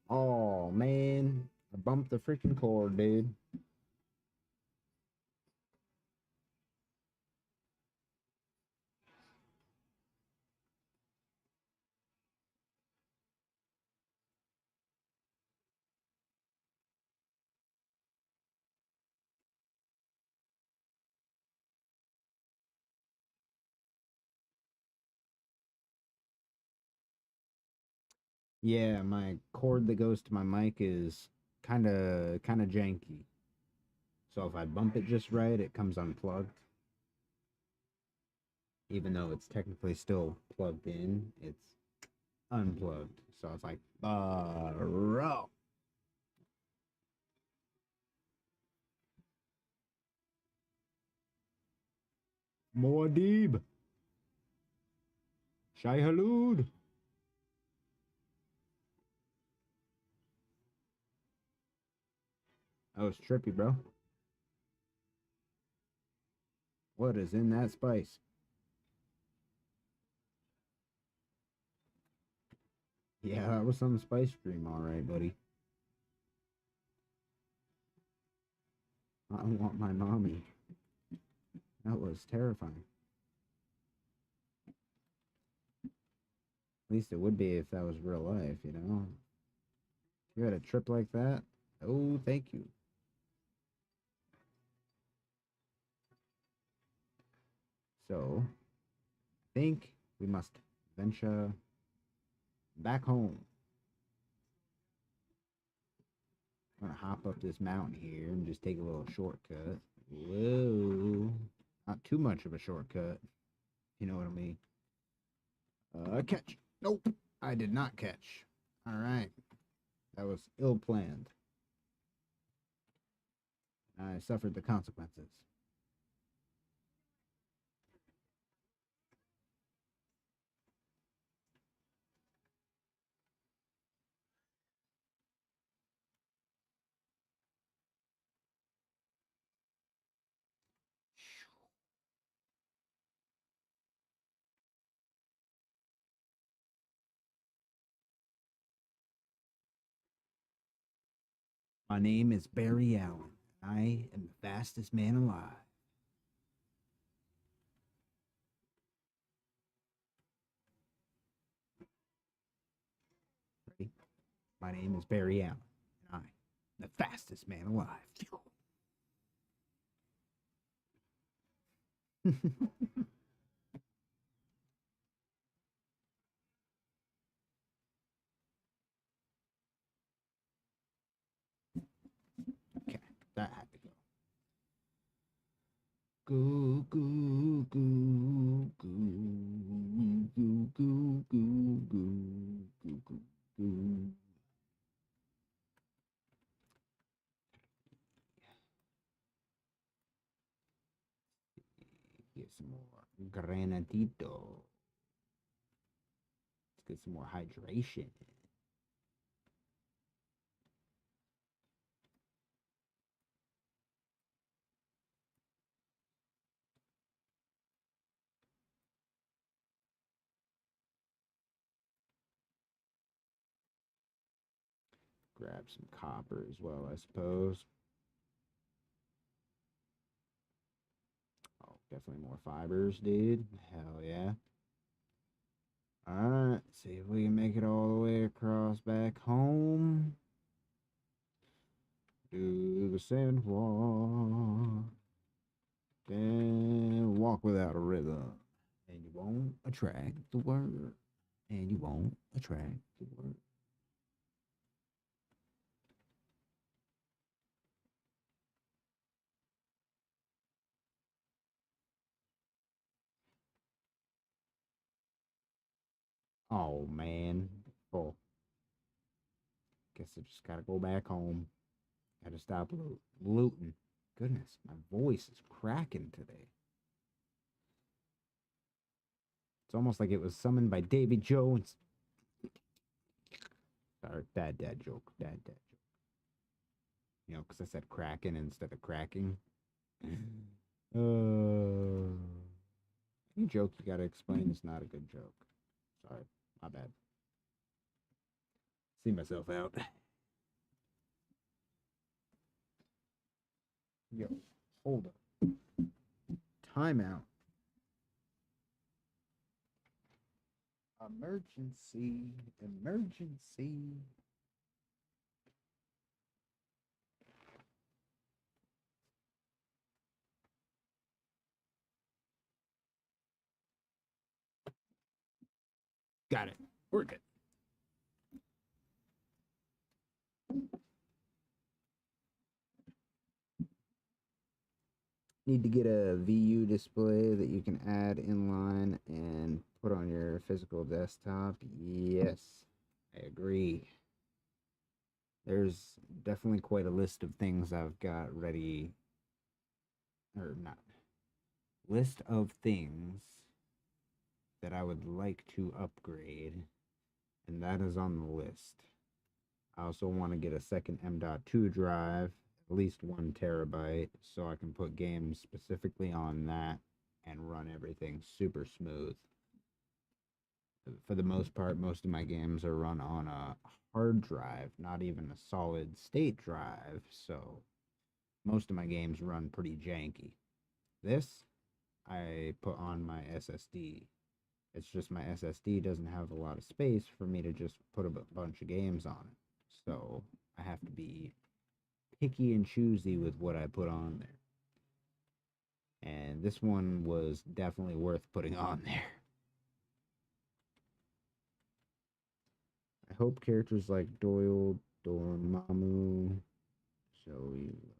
Oh man, I bumped the freaking cord, dude. Yeah, my cord that goes to my mic is kind of janky. So if I bump it just right, it comes unplugged. Even though it's technically still plugged in, it's unplugged. So it's like, bro. Muad'Dib. Shai Halud. That was trippy, bro. What is in that spice? Yeah, that was some spice cream, all right, buddy. I want my mommy. That was terrifying. At least it would be if that was real life, you know? If you had a trip like that, oh, thank you. So, I think we must venture back home. I'm gonna hop up this mountain here and just take a little shortcut. Whoa. Not too much of a shortcut. You know what I mean? Catch. Nope. I did not catch. All right. That was ill planned. I suffered the consequences. My name is Barry Allen. I am the fastest man alive. Ready? My name is Barry Allen, and I am the fastest man alive. Okay, that had to go. Goo goo goo goo goo goo goo goo goo goo goo. Get some more granadito. Let's get some more hydration. Grab some copper as well, I suppose. Oh, definitely more fibers, dude. Hell yeah. Alright, see if we can make it all the way across back home. Do the sand walk. Then walk without a rhythm. And you won't attract the word. And you won't attract the word. Oh man. Oh. Guess I just gotta go back home. Gotta stop looting. Goodness, my voice is cracking today. It's almost like it was summoned by Davy Jones. Sorry, bad dad joke. Bad dad joke. You know, because I said cracking instead of cracking. Any joke you gotta explain is not a good joke. Sorry, my bad. See myself out. Yo, hold up. Timeout. Emergency. Emergency. Got it. We're good. Need to get a VU display that you can add inline and put on your physical desktop. Yes, I agree. There's definitely quite a list of things I've got ready, or not, list of things that I would like to upgrade, and that is on the list. I also want to get a second M.2 drive, at least 1 terabyte, so I can put games specifically on that and run everything super smooth. For the most part, most of my games are run on a hard drive, not even a solid state drive, so most of my games run pretty janky. This, I put on my SSD. It's just my SSD doesn't have a lot of space for me to just put a bunch of games on it. So I have to be picky and choosy with what I put on there. And this one was definitely worth putting on there. I hope characters like Doyle, Dormammu, Zoe,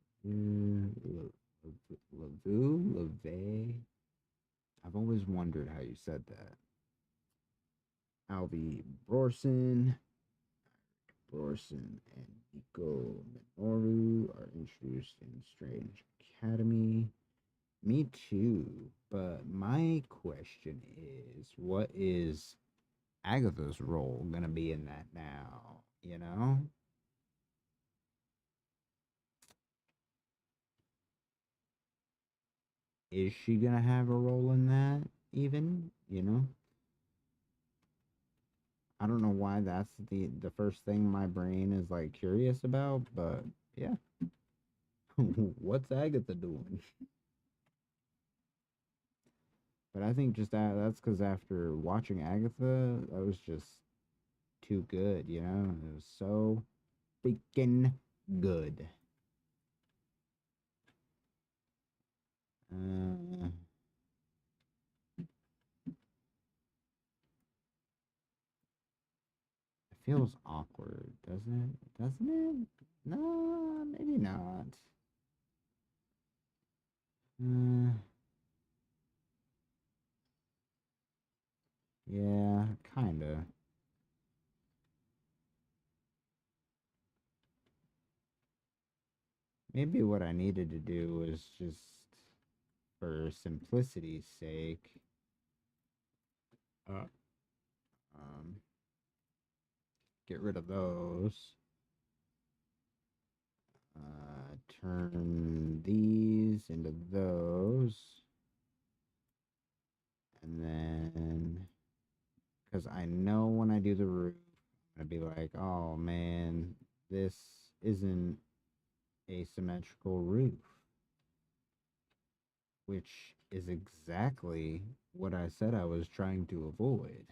LeVay. I've always wondered how you said that. Alvi Borson, and Nico Minoru are introduced in Strange Academy. Me too, but my question is, what is Agatha's role gonna be in that now? You know? Is she gonna have a role in that even? You know? I don't know why that's the first thing my brain is like curious about, but Yeah. What's Agatha doing? But I think just that's because after watching Agatha, that was just too good, you know? It was so freaking good. It feels awkward, doesn't it? Doesn't it? No, maybe not. Uh, yeah, kinda. Maybe what I needed to do was just, for simplicity's sake, uh, um, get rid of those. Turn these into those. And then, because I know when I do the roof, I'm going to be like, oh man, this isn't a symmetrical roof. Which is exactly what I said I was trying to avoid.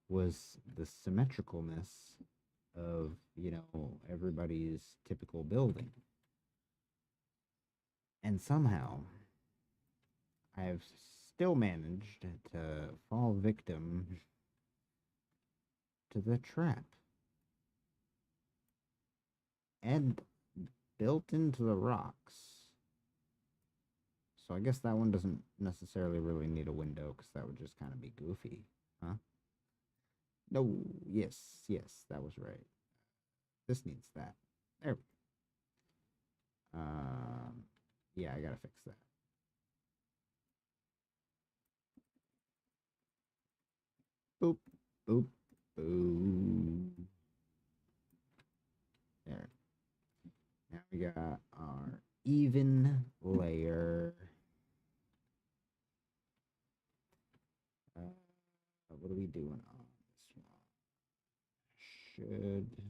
Was the symmetricalness of, everybody's typical building. And somehow, I've still managed to fall victim to the trap. And built into the rocks. So I guess that one doesn't necessarily really need a window, because that would just kind of be goofy. Huh? No, yes, that was right. This needs that. There we go. Yeah, I gotta fix that. Boop, boop, boop. There. Now we got our even layer. What are we doing on this one? Should we...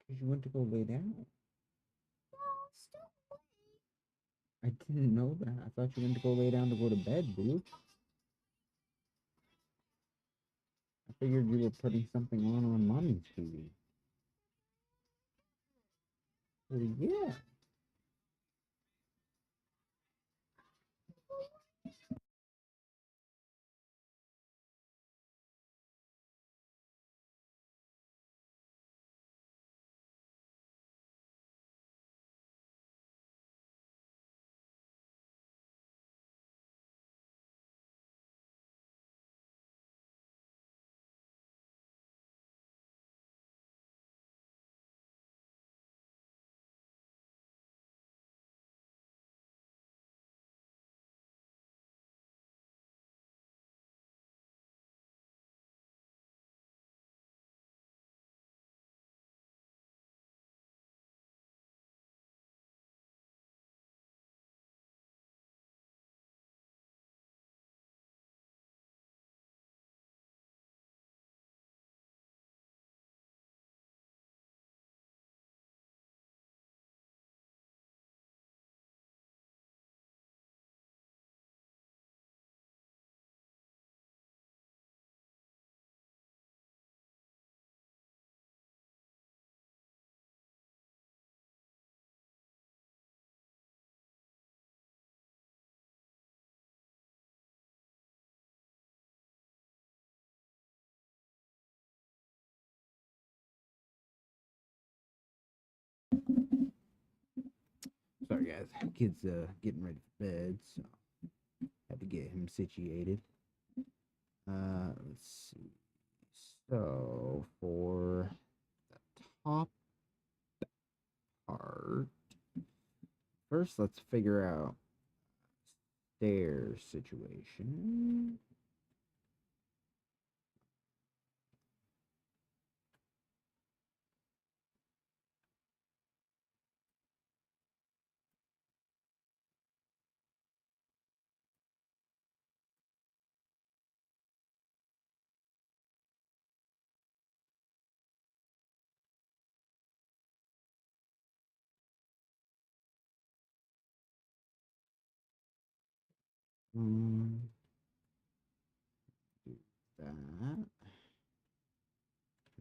Because you went to go lay down. Well, still wait. I didn't know that. I thought you went to go lay down to go to bed, dude. I figured you were putting something on Mommy's TV. Well, yeah. Sorry, guys. Kid's getting ready for bed, so had to get him situated. Let's see. So for the top part, first let's figure out stairs situation. Mm, do that. And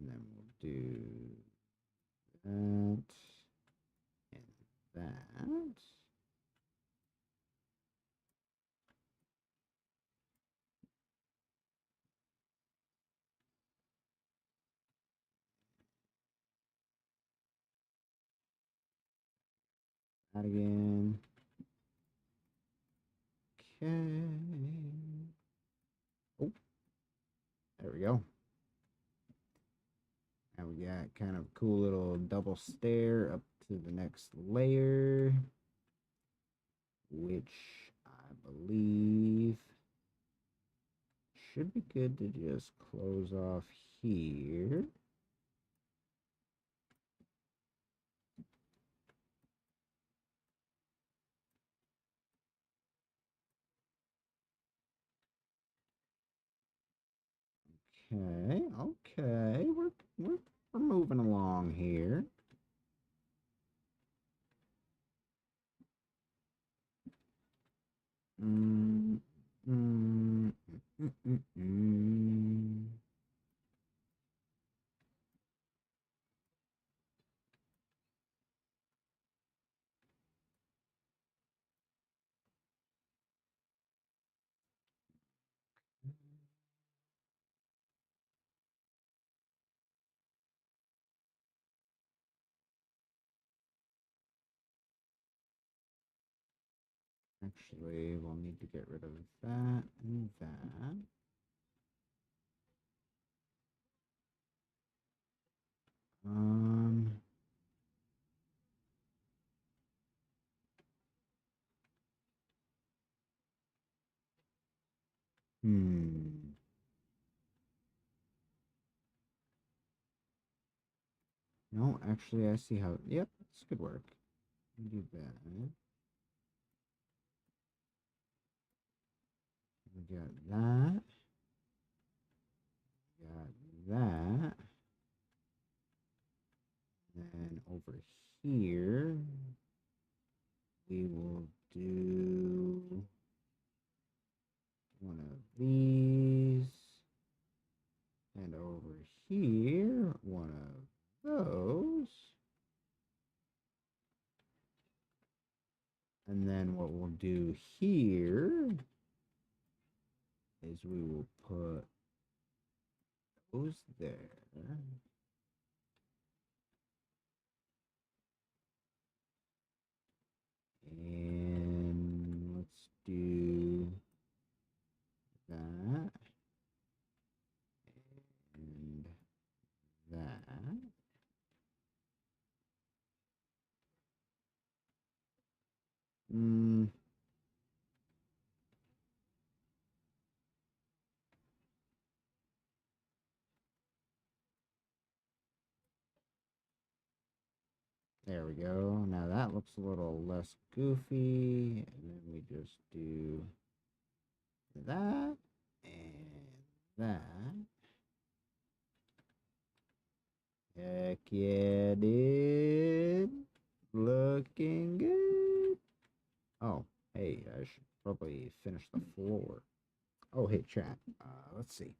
then we'll do that and that. That again. Okay. Oh, there we go. And we got kind of a cool little double stair up to the next layer, which I believe should be good to just close off here. Okay, okay, we're moving along here. Mm, mm, mm, mm, mm. Actually, we'll need to get rid of that and that. Um, hmm. No, actually, I see how. Yep, this could work. Do that. We got that. Got that. And over here, we will do one of these. And over here, one of those. And then what we'll do here is we will put those there. And let's do that and that. Mm, there we go. Now that looks a little less goofy. And then we just do that and that. Heck yeah, dude. Looking good. Oh, hey, I should probably finish the floor. Oh, hey, chat. Let's see.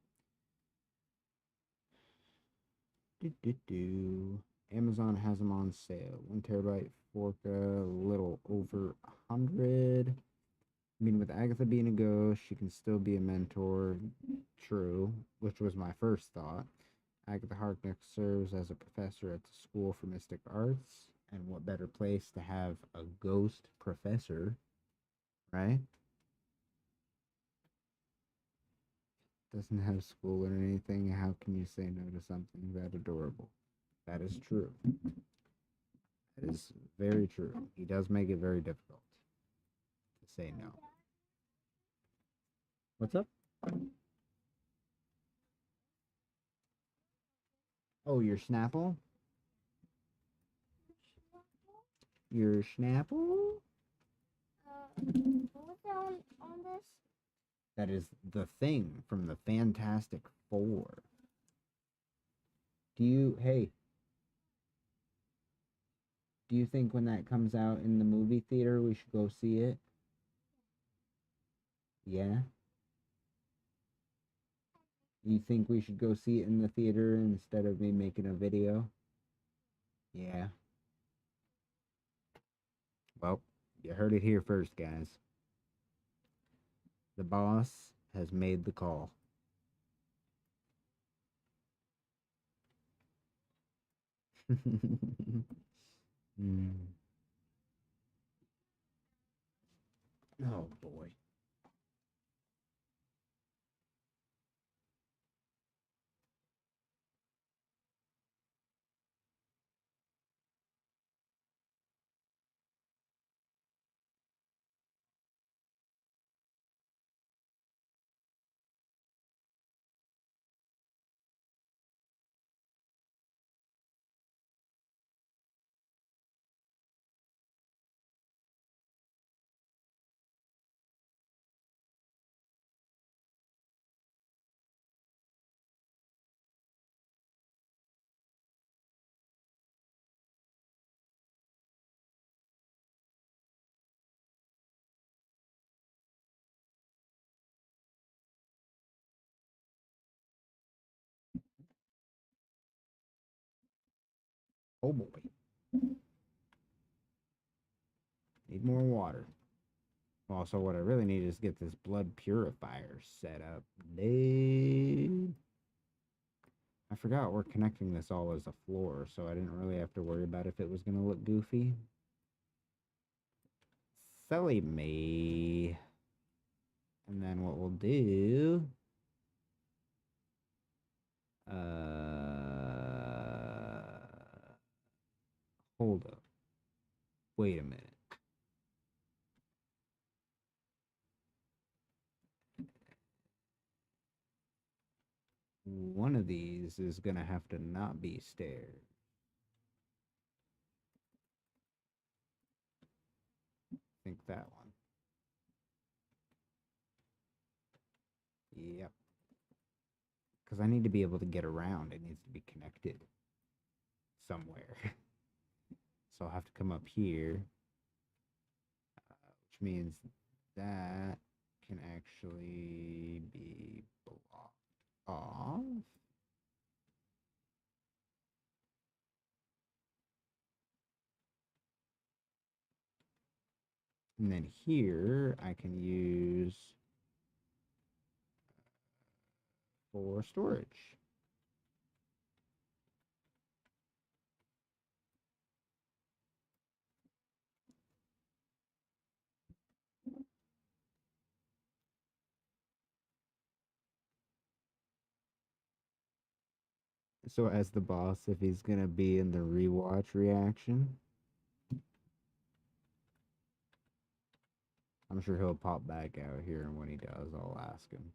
Amazon has them on sale. 1 terabyte 4K, little over 100. I mean, with Agatha being a ghost, she can still be a mentor. True, which was my first thought. Agatha Harkness serves as a professor at the School for Mystic Arts. And what better place to have a ghost professor, right? Doesn't have school or anything. How can you say no to something that adorable? That is true. That is very true. He does make it very difficult to say no. What's up? Oh, your Snapple? Your Snapple? What's on this? That is the thing from the Fantastic Four. Hey, do you think when that comes out in the movie theater, we should go see it? Yeah? You think we should go see it in the theater instead of me making a video? Yeah. Well, you heard it here first, guys. The boss has made the call. Mm. Oh boy. Oh boy. Need more water. Also, what I really need is get this blood purifier set up. Dude. I forgot we're connecting this all as a floor, so I didn't really have to worry about if it was going to look goofy. Silly me. And then what we'll do... Hold up. Wait a minute. One of these is going to have to not be stairs. I think that one. Yep. Because I need to be able to get around. It needs to be connected somewhere. So I'll have to come up here, which means that can actually be blocked off. And then here I can use for storage. So as the boss, if he's gonna be in the rewatch reaction, I'm sure he'll pop back out here, and when he does, I'll ask him.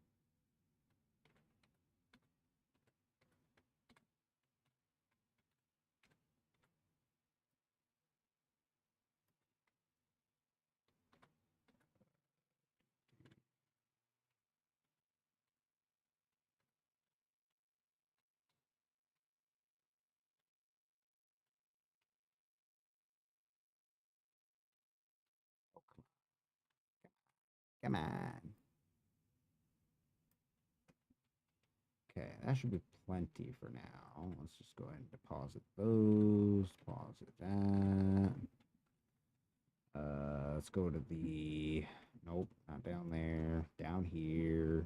Oh, come on. Okay, that should be plenty for now. Let's just go ahead and deposit those. Deposit that. Let's go to the... Nope, not down there. Down here.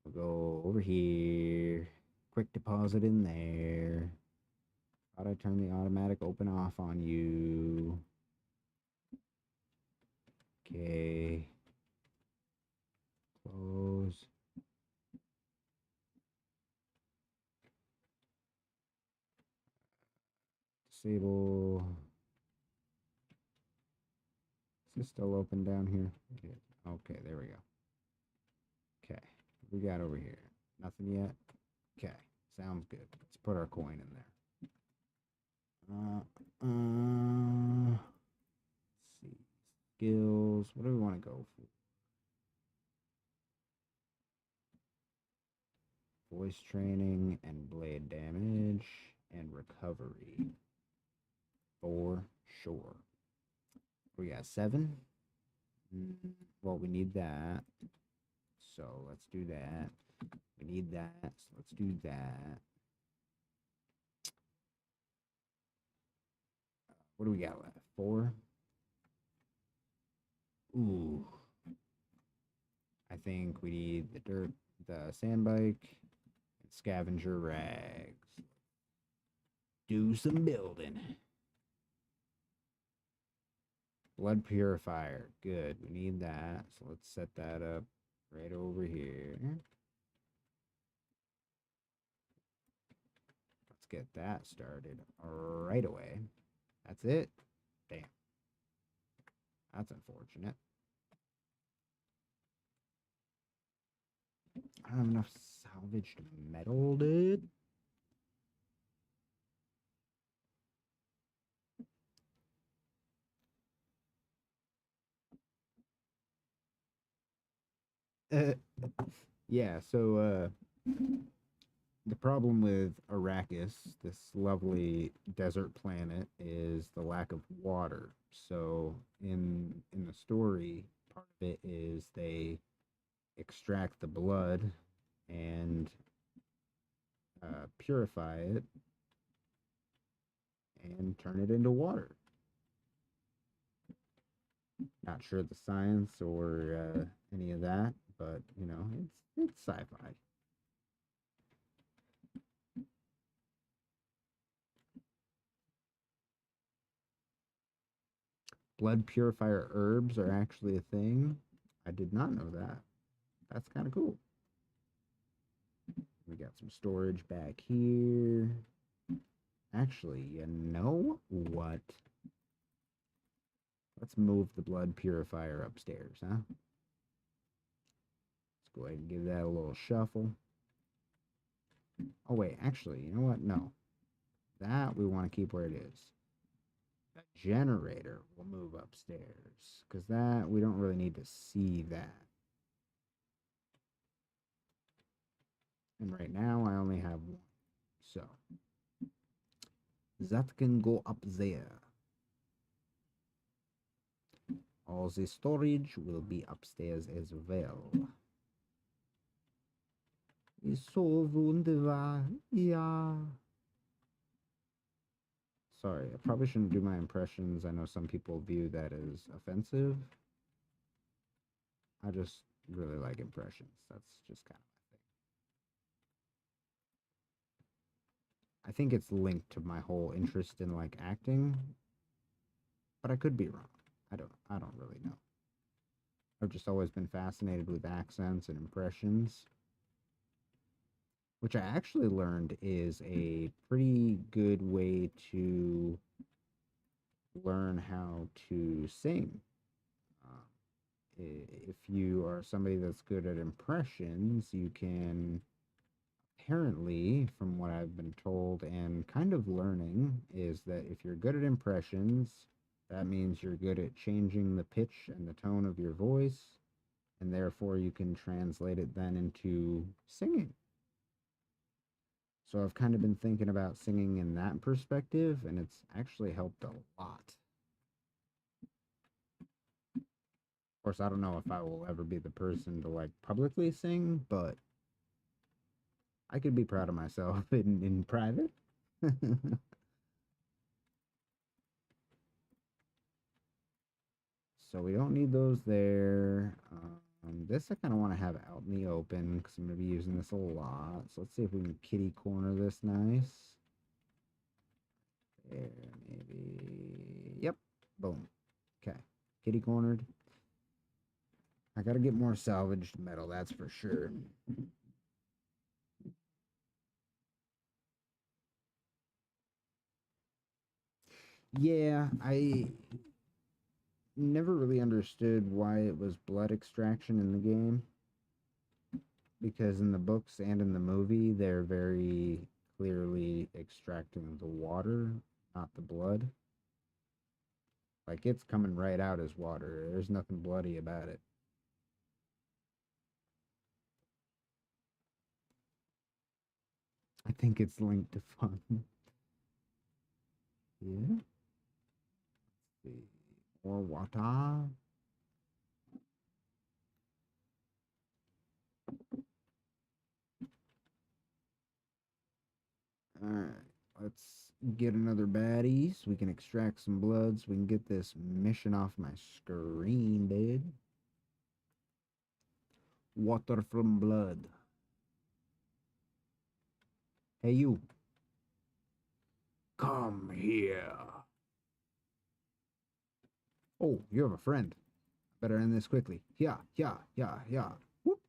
We'll go over here. Quick deposit in there. Thought I turned the automatic open off on you. Okay. Close. Disable. Is this still open down here? Okay, there we go. Okay, what we got over here? Nothing yet? Okay, sounds good. Let's put our coin in there. Let's see. Skills. What do we want to go for? Voice training and blade damage and recovery. For sure. We got 7. Well, we need that. So let's do that. We need that. So let's do that. What do we got left? 4? Ooh. I think we need the sandbike, and scavenger rags. Do some building. Blood purifier. Good. We need that. So let's set that up right over here. Let's get that started right away. That's it. Damn. That's unfortunate. I don't have enough salvaged metal, dude. Yeah, so the problem with Arrakis, this lovely desert planet, is the lack of water. So in the story, part of it is they extract the blood and purify it and turn it into water. Not sure the science or any of that, but you know, it's sci-fi. Blood purifier herbs are actually a thing. I did not know that. That's kind of cool. We got some storage back here. Actually, you know what? Let's move the blood purifier upstairs, huh? Let's go ahead and give that a little shuffle. Oh, wait, actually, you know what? No. That we want to keep where it is. The generator will move upstairs, because that, we don't really need to see that. And right now, I only have one. So, that can go up there. All the storage will be upstairs as well. Ist so wunderbar. Yeah. Sorry, I probably shouldn't do my impressions. I know some people view that as offensive. I just really like impressions. That's just kind of my thing. I think it's linked to my whole interest in like acting, but I could be wrong. I don't really know. I've just always been fascinated with accents and impressions, which I actually learned is a pretty good way to learn how to sing. If you are somebody that's good at impressions, you can apparently, from what I've been told and kind of learning, is that if you're good at impressions, that means you're good at changing the pitch and the tone of your voice, and therefore you can translate it then into singing. So I've kind of been thinking about singing in that perspective, and it's actually helped a lot. Of course, I don't know if I will ever be the person to like publicly sing, but I could be proud of myself in private. So we don't need those there. This I kind of want to have out in the open because I'm going to be using this a lot. So let's see if we can kitty corner this nice. There, maybe. Yep. Boom. Okay. Kitty cornered. I got to get more salvaged metal, that's for sure. Yeah, I never really understood why it was blood extraction in the game. Because in the books and in the movie, they're very clearly extracting the water, not the blood. Like, it's coming right out as water. There's nothing bloody about it. I think it's linked to fun. Yeah. Let's see. More water. get another baddie so we can extract some blood so we can get this mission off my screen, dude. Water from blood. Hey, you. Come here. Oh, you have a friend. Better end this quickly. Yeah. Whoop.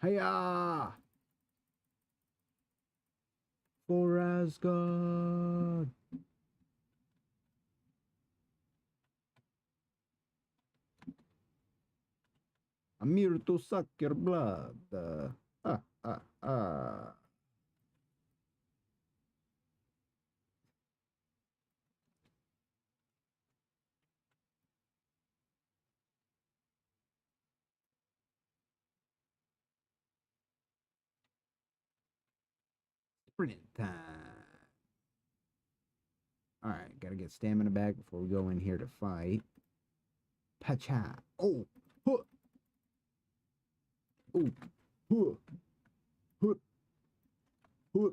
Hiya! For Asgard. I'm here to suck your blood. Ah, ah, ah. Sprint time. Alright, gotta get stamina back before we go in here to fight. Pacha. Oh! Huh! Oh! Huh! Huh! Huh!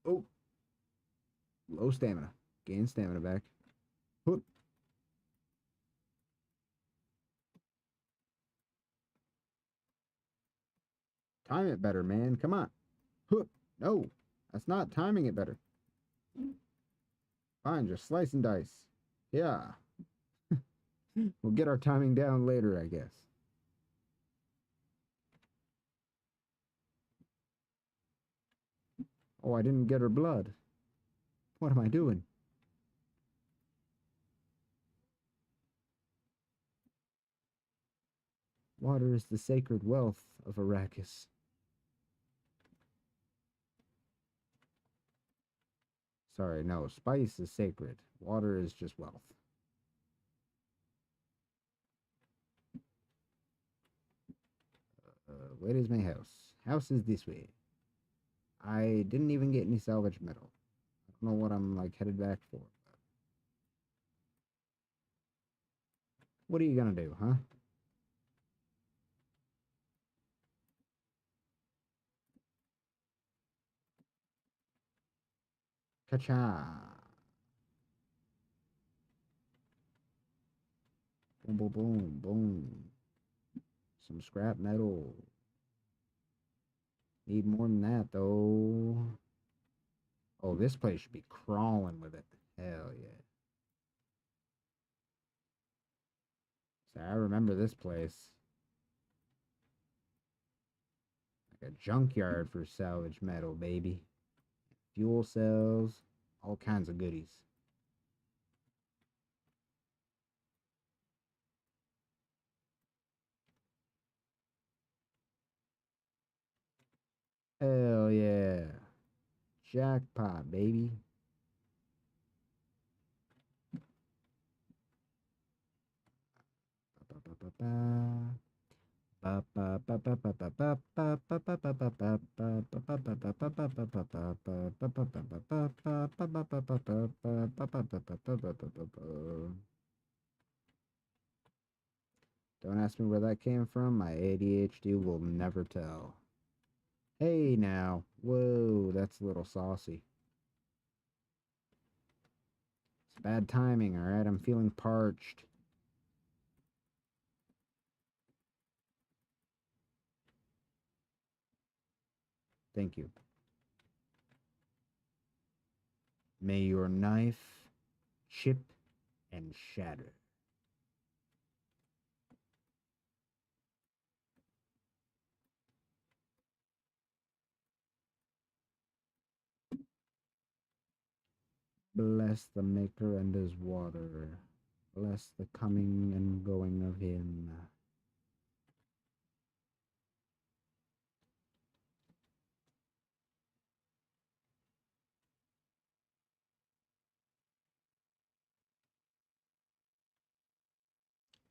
Oh! Low stamina. Gain stamina back. Huh! Time it better, man. Come on. Huh! No! That's not timing it better. Fine, just slice and dice. Yeah. We'll get our timing down later, I guess. Oh, I didn't get her blood. What am I doing? Water is the sacred wealth of Arrakis. Sorry, no. Spice is sacred. Water is just wealth. Where is my house? House is this way. I didn't even get any salvage metal. I don't know what I'm like headed back for. What are you gonna do, huh? Ka-cha. Boom, boom, boom, boom. Some scrap metal. Need more than that, though. Oh, this place should be crawling with it. Hell yeah. So I remember this place. Like a junkyard for salvage metal, baby. Fuel cells, all kinds of goodies. Hell yeah. Jackpot, baby. Don't ask me where that came from. My ADHD will never tell. Hey now. Whoa, that's a little saucy. It's bad timing, alright? I'm feeling parched. Thank you. May your knife chip and shatter. Bless the maker and his water. Bless the coming and going of him.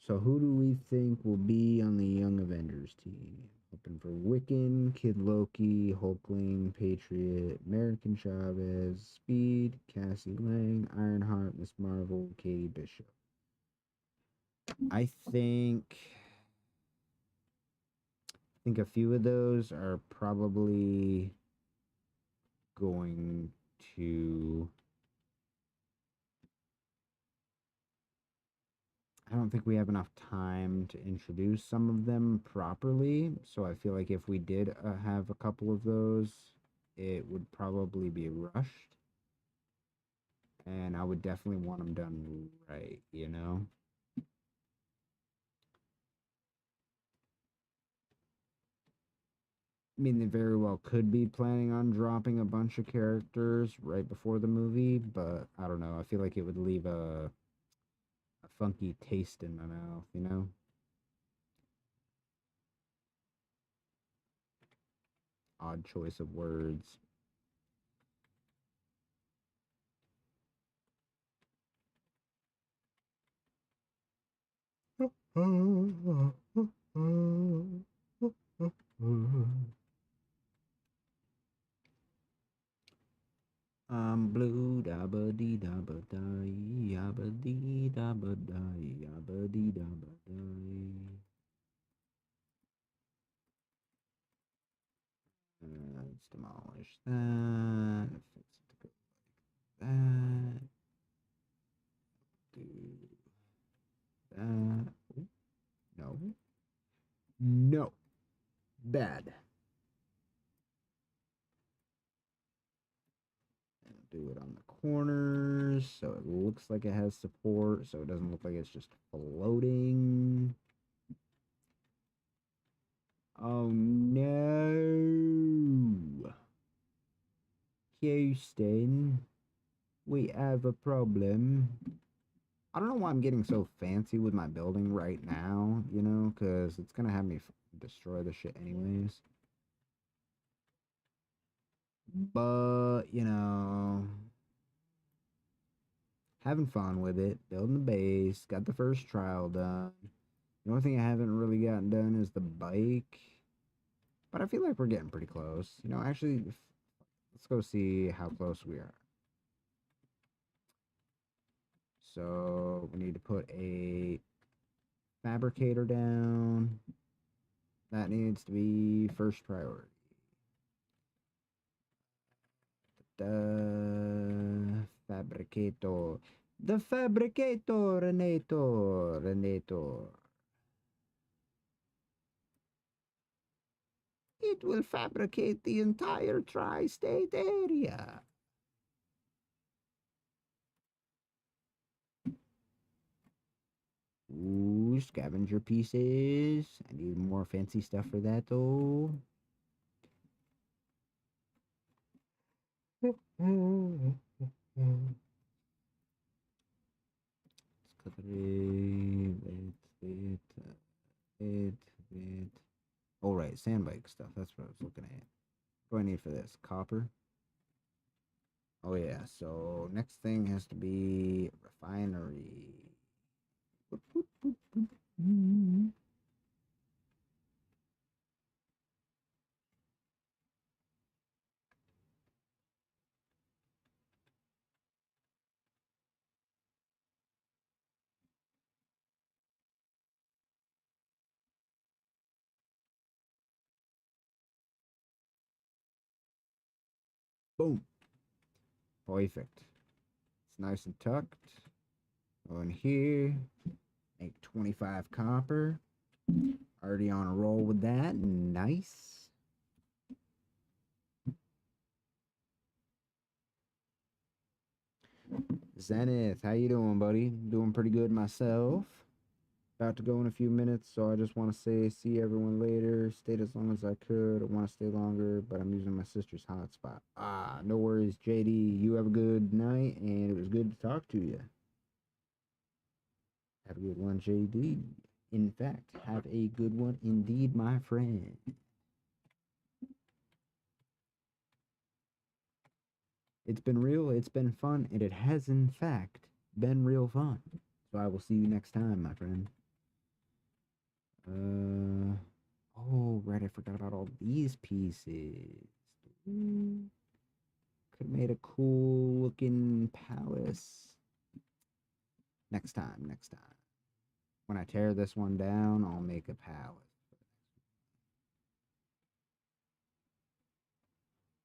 So who do we think will be on the Young Avengers team? Hoping for Wiccan, Kid Loki, Hulkling, Patriot, American Chavez, Speed, Cassie Lang, Ironheart, Miss Marvel, Katie Bishop. I think think a few of those are probably going to. I don't think we have enough time to introduce some of them properly. So I feel like if we did have a couple of those, it would probably be rushed. And I would definitely want them done right, you know? I mean, they very well could be planning on dropping a bunch of characters right before the movie, but I don't know. I feel like it would leave a funky taste in my mouth, you know? Odd choice of words. I'm blue, da ba dee da ba die, ya ba dee da ba die, ya ba dee da ba die. Let's demolish that. Fix it to go like that. Do that. Ooh, no. No. Bad. And do it on the corners so it looks like it has support, so it doesn't look like it's just floating. Oh no. Houston, we have a problem. I don't know why I'm getting so fancy with my building right now, you know, because it's going to have me destroy the shit anyways. But, you know, having fun with it, building the base, got the first trial done. The only thing I haven't really gotten done is the bike. But I feel like we're getting pretty close. You know, actually, let's go see how close we are. So we need to put a fabricator down. That needs to be first priority. The fabricator. The fabricator, Renator, Renator. It will fabricate the entire tri-state area. Ooh, scavenger pieces. I need more fancy stuff for that, though. Let's cut it. All right, Sandbike stuff. That's what I was looking at. What do I need for this? Copper. Oh yeah. So next thing has to be refinery. Boom. Perfect. It's nice and tucked. Go in here. Make 25 copper. Already on a roll with that. Nice. Zenith, how you doing, buddy? Doing pretty good myself. About to go in a few minutes, so I just want to say see everyone later. Stayed as long as I could. I want to stay longer, but I'm using my sister's hotspot. Ah, no worries, JD. You have a good night, and it was good to talk to you. Have a good one, JD. In fact, have a good one indeed, my friend. It's been real, it's been fun, and it has, in fact, been real fun. So I will see you next time, my friend. Oh, right, I forgot about all these pieces. Could have made a cool looking palace. Next time, next time. When I tear this one down, I'll make a palace.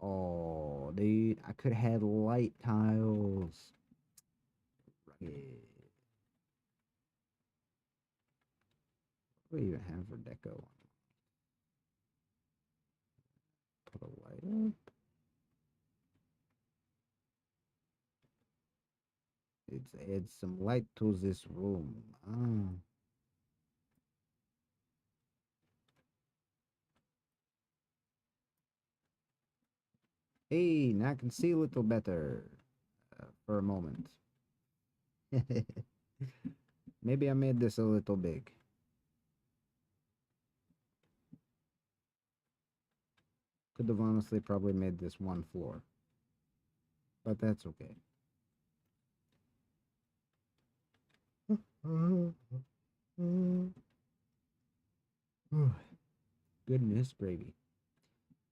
Oh, dude, I could have had light tiles. Rugged. What do we even have for deco? Put a light up. Let's add some light to this room. Ah. Hey, now I can see a little better for a moment. Maybe I made this a little big. Could have honestly probably made this one floor. But that's okay. Goodness gravy.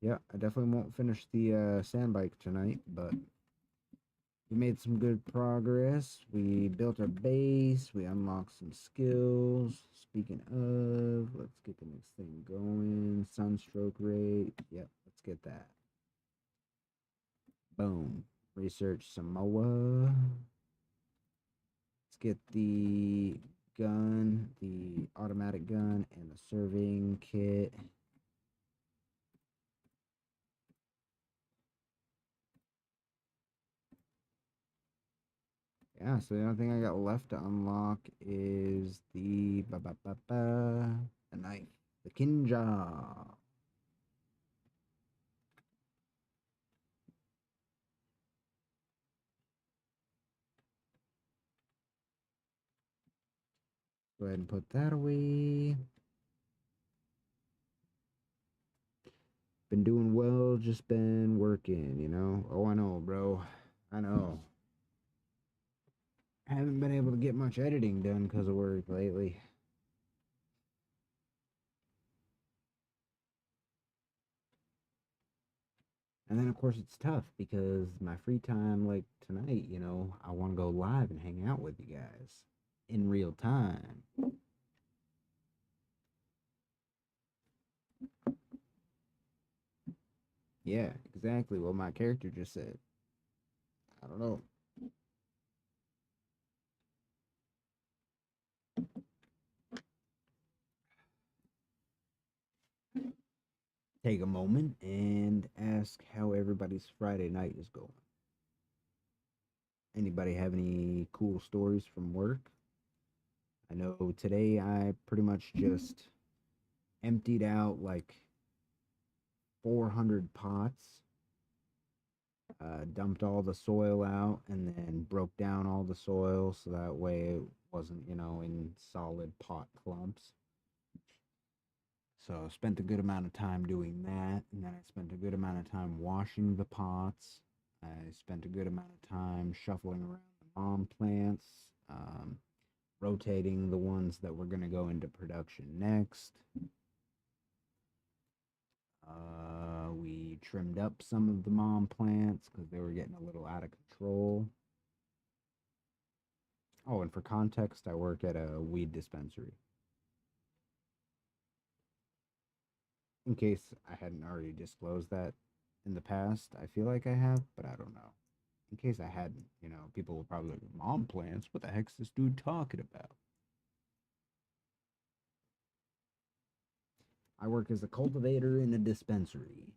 Yeah, I definitely won't finish the Sandbike tonight, but we made some good progress. We built our base. We unlocked some skills. Speaking of, let's get the next thing going. Sunstroke rate. Yep, let's get that. Boom. Research Samoa. Let's get the gun, the automatic gun, and the serving kit. Yeah, so the only thing I got left to unlock is the the knife, the kinja. Go ahead and put that away. Been doing well, just been working, you know. Oh, I know, bro. I know. I haven't been able to get much editing done because of work lately. And then, of course, it's tough because my free time, like tonight, you know, I want to go live and hang out with you guys in real time. Yeah, exactly what my character just said. I don't know. Take a moment and ask how everybody's Friday night is going. Anybody have any cool stories from work? I know today I pretty much just emptied out like 400 pots, dumped all the soil out, and then broke down all the soil so that way it wasn't, you know, in solid pot clumps. So I spent a good amount of time doing that, and then I spent a good amount of time washing the pots. I spent a good amount of time shuffling around the mom plants, rotating the ones that were going to go into production next. We trimmed up some of the mom plants because they were getting a little out of control. Oh, and for context, I work at a weed dispensary. In case I hadn't already disclosed that in the past, I feel like I have, but I don't know. In case I hadn't, you know, people will probably like, mom plants? What the heck's this dude talking about? I work as a cultivator in a dispensary.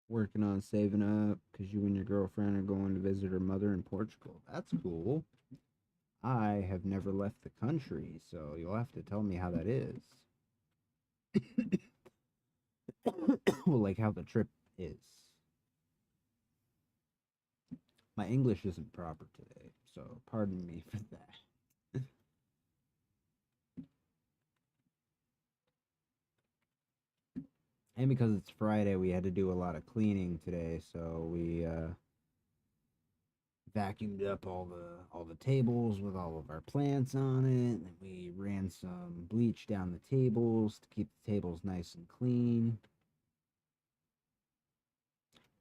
Working on saving up because you and your girlfriend are going to visit her mother in Portugal. That's cool. I have never left the country, so you'll have to tell me how that is. Well, like how the trip is. My English isn't proper today, so pardon me for that. And because it's Friday, we had to do a lot of cleaning today, so we vacuumed up all the tables with all of our plants on it. And we ran some bleach down the tables to keep the tables nice and clean.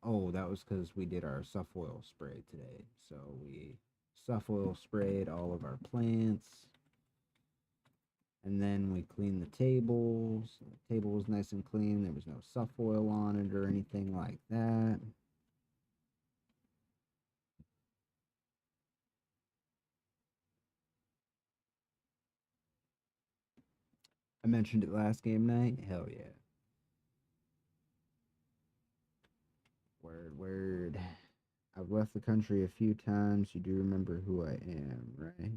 Oh, that was because we did our suff oil spray today. So we suff oil sprayed all of our plants. And then we cleaned the tables. The table was nice and clean. There was no suff oil on it or anything like that. I mentioned it last game night. Hell yeah. Word, word. I've left the country a few times. You do remember who I am, right?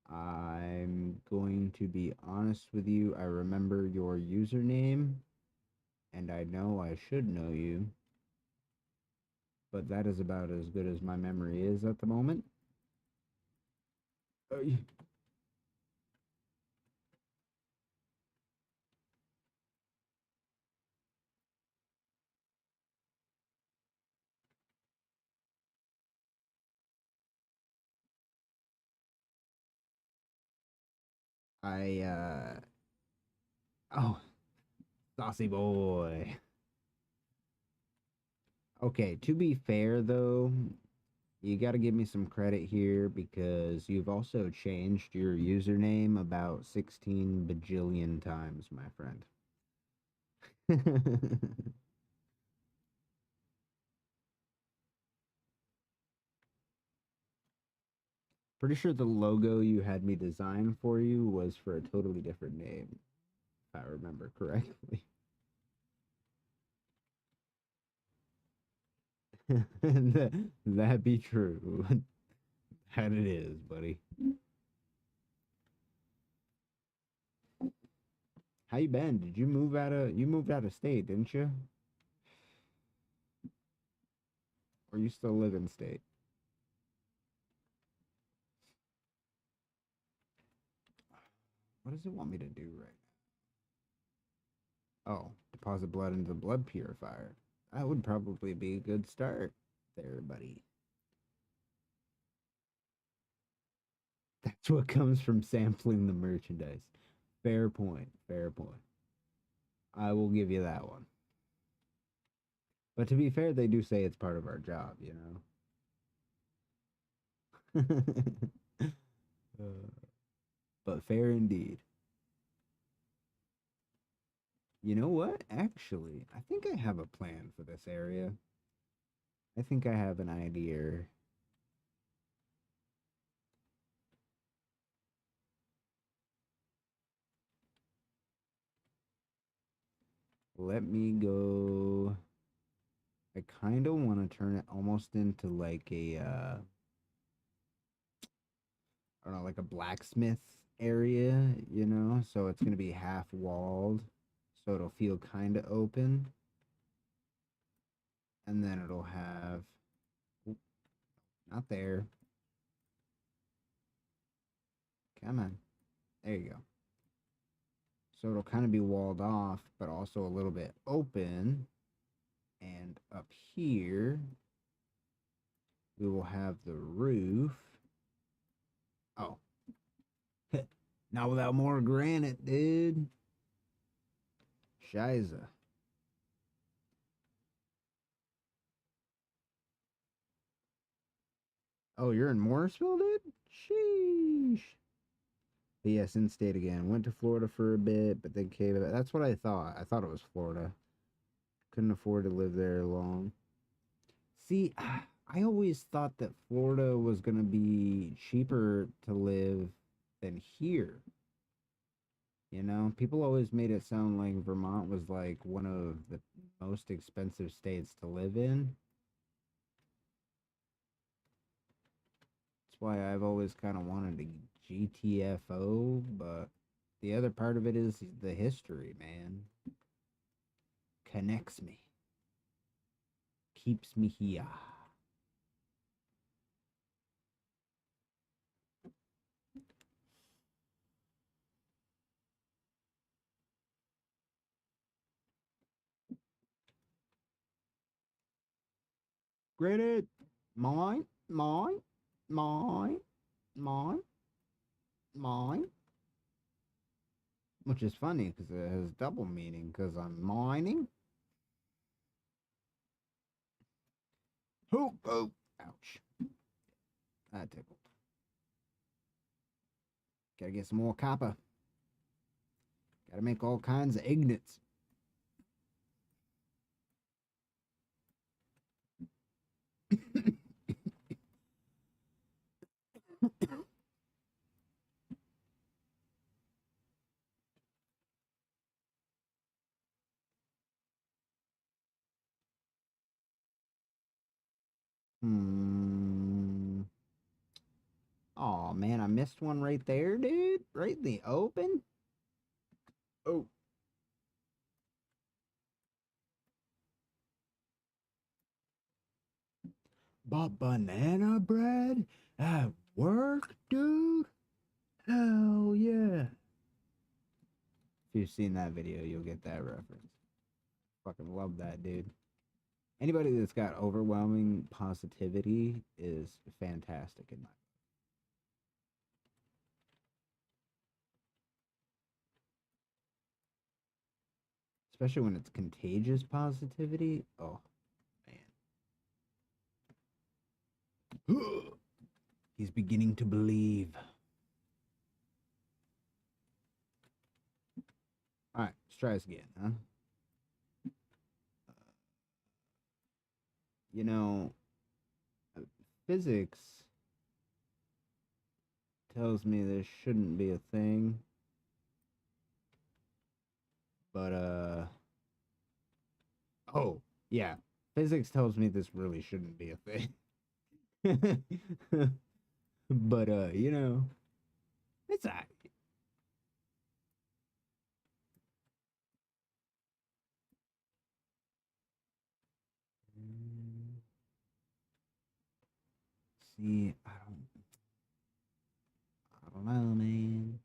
I'm going to be honest with you. I remember your username, and I know I should know you, but that is about as good as my memory is at the moment. I, oh, saucy boy. Okay, to be fair though, you got to give me some credit here because you've also changed your username about 16 bajillion times, my friend. Pretty sure the logo you had me design for you was for a totally different name, if I remember correctly. That be true. That it is, buddy. How you been? Did you moved out of state, didn't you? Or you still live in state? What does it want me to do right now? Oh, deposit blood into the blood purifier. That would probably be a good start there, buddy. That's what comes from sampling the merchandise. Fair point. Fair point. I will give you that one. But to be fair, they do say it's part of our job, you know? But fair indeed. You know what? Actually, I think I have a plan for this area. I think I have an idea. Let me go. I kind of want to turn it almost into like a, I don't know, like a blacksmith area, you know? So it's going to be half walled. So it'll feel kind of open. And then it'll have, oop, not there. Come on. There you go. So it'll kind of be walled off, but also a little bit open. And up here, we will have the roof. Oh. Not without more granite, dude. Shiza. Oh, you're in Morrisville, dude? Sheesh. But yes, in state again. Went to Florida for a bit, but then came back. That's what I thought. I thought it was Florida. Couldn't afford to live there long. See, I always thought that Florida was going to be cheaper to live than here. You know, people always made it sound like Vermont was like one of the most expensive states to live in. That's why I've always kind of wanted to GTFO, but the other part of it is the history, man. Connects me. Keeps me here. Granted. Mine, mine, mine, mine, mine. Which is funny because it has double meaning because I'm mining. Oh, oh, ouch. That tickled. Gotta get some more copper. Gotta make all kinds of ignits. Hmm. Oh man, I missed one right there, dude. Right in the open. Oh. But banana bread at work, dude? Hell yeah. If you've seen that video, you'll get that reference. Fucking love that, dude. Anybody that's got overwhelming positivity is fantastic in my. Especially when it's contagious positivity. Oh, man. He's beginning to believe. All right, let's try this again, huh? You know, physics tells me this shouldn't be a thing. But, oh, yeah. Physics tells me this really shouldn't be a thing. But, you know, it's all right. See, I don't know, man.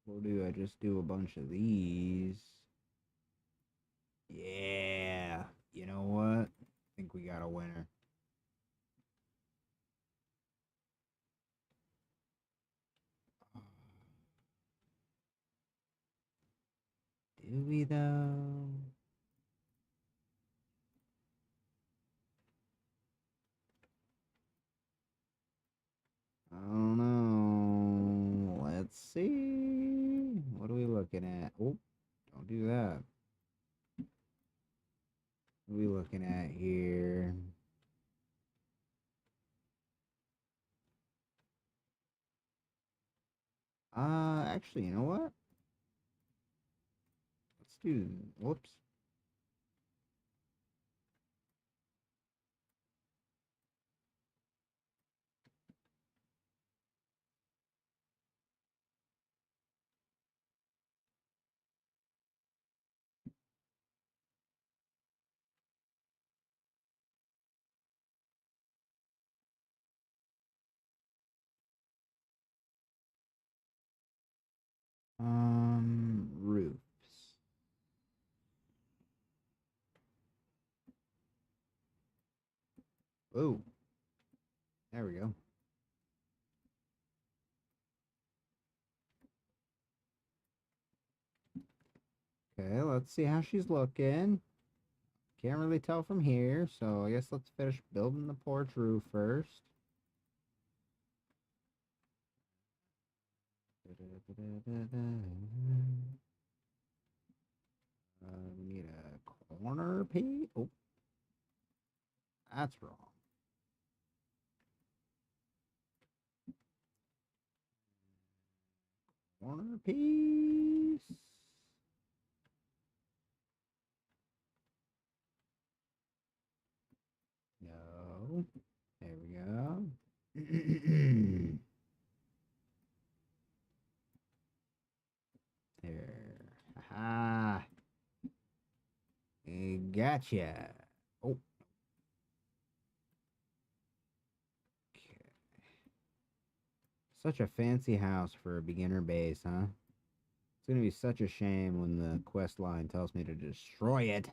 Or do I just do a bunch of these? Yeah. You know what? I think we got a winner. Do we though? I don't know. Let's see. What are we looking at? Oh, don't do that. What are we looking at here? Actually, you know what? Let's do. Whoops. Roofs. Oh, there we go. Okay, let's see how she's looking. Can't really tell from here, so I guess let's finish building the porch roof first. We need a corner piece. Oh, that's wrong. Corner piece. No. There we go. There. Aha. Gotcha. Oh. Okay. Such a fancy house for a beginner base, huh? It's gonna be such a shame when the quest line tells me to destroy it.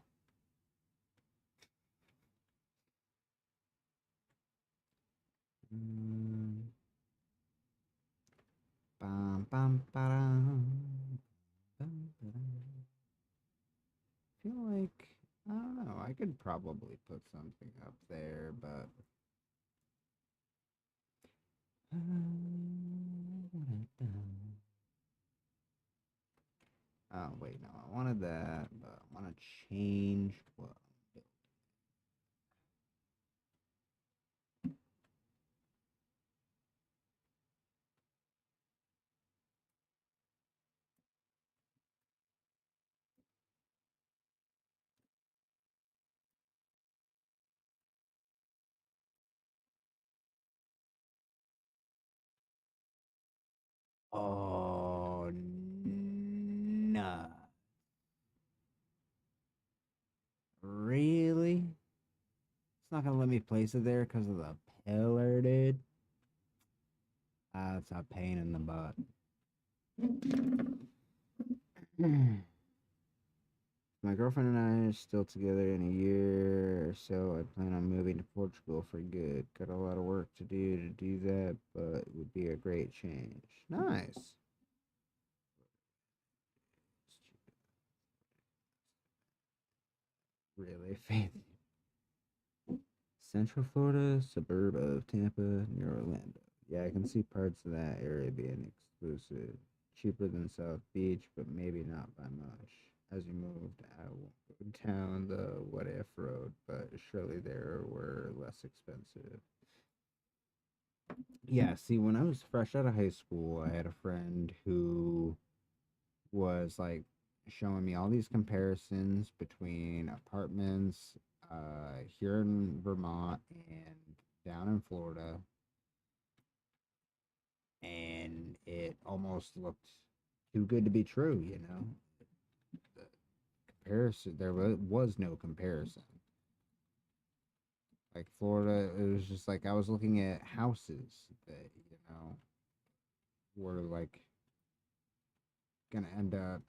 Mm, bum, bum, ba-dum, bum, ba-dum. Feel like I don't know. I could probably put something up there, but oh wait, no, I wanted that, but I want to change what. Oh no! Really? It's not gonna let me place it there because of the pillar, dude. That's a pain in the butt. My girlfriend and I are still together in a year or so. I plan on moving to Portugal for good. Got a lot of work to do that, but it would be a great change. Nice. Really fancy. Central Florida, suburb of Tampa, near Orlando. Yeah, I can see parts of that area being exclusive. Cheaper than South Beach, but maybe not by much. As you moved, I won't go down the what if road, but surely there were less expensive. Yeah, see, when I was fresh out of high school, I had a friend who was like showing me all these comparisons between apartments here in Vermont and down in Florida, and it almost looked too good to be true, you know. The comparison, there was no comparison. Like Florida, it was just like I was looking at houses that, were like gonna end up,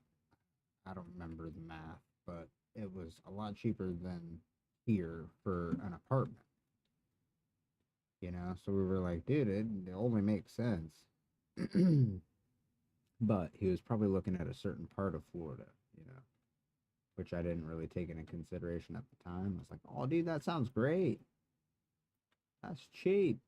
I don't remember the math, but it was a lot cheaper than here for an apartment, you know? So we were like, dude, it only makes sense. But he was probably looking at a certain part of Florida, you know, which I didn't really take into consideration at the time. I was like, oh, dude, that sounds great. That's cheap.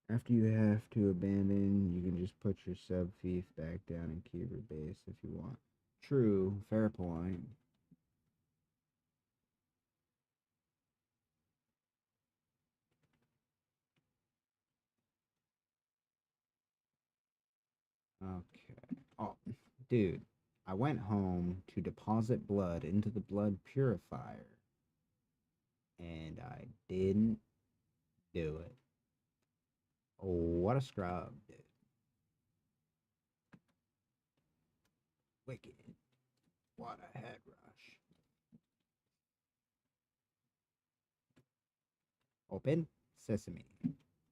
After you have to abandon, you can just put your sub fief back down and keep your base if you want. True, fair point. Okay. Oh, dude, I went home to deposit blood into the blood purifier, and I didn't do it. Oh, what a scrub, dude. Wicked. What a head rush. Open sesame.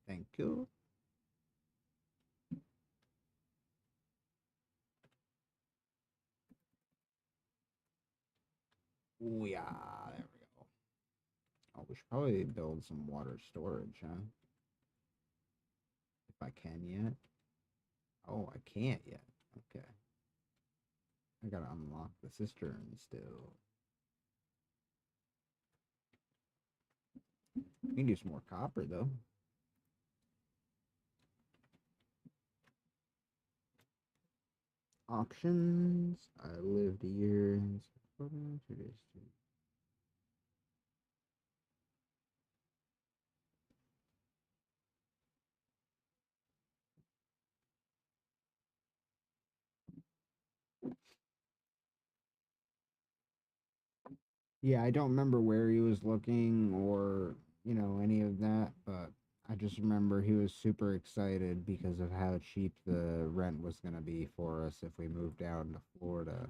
Thank you. Ooh, yeah, there we go. Oh, we should probably build some water storage, huh? If I can yet. Oh, I can't yet. Okay. I gotta unlock the cistern still. We can do some more copper, though. Auctions. I lived a year in 2 days. Yeah, I don't remember where he was looking or, any of that, but I just remember he was super excited because of how cheap the rent was going to be for us if we moved down to Florida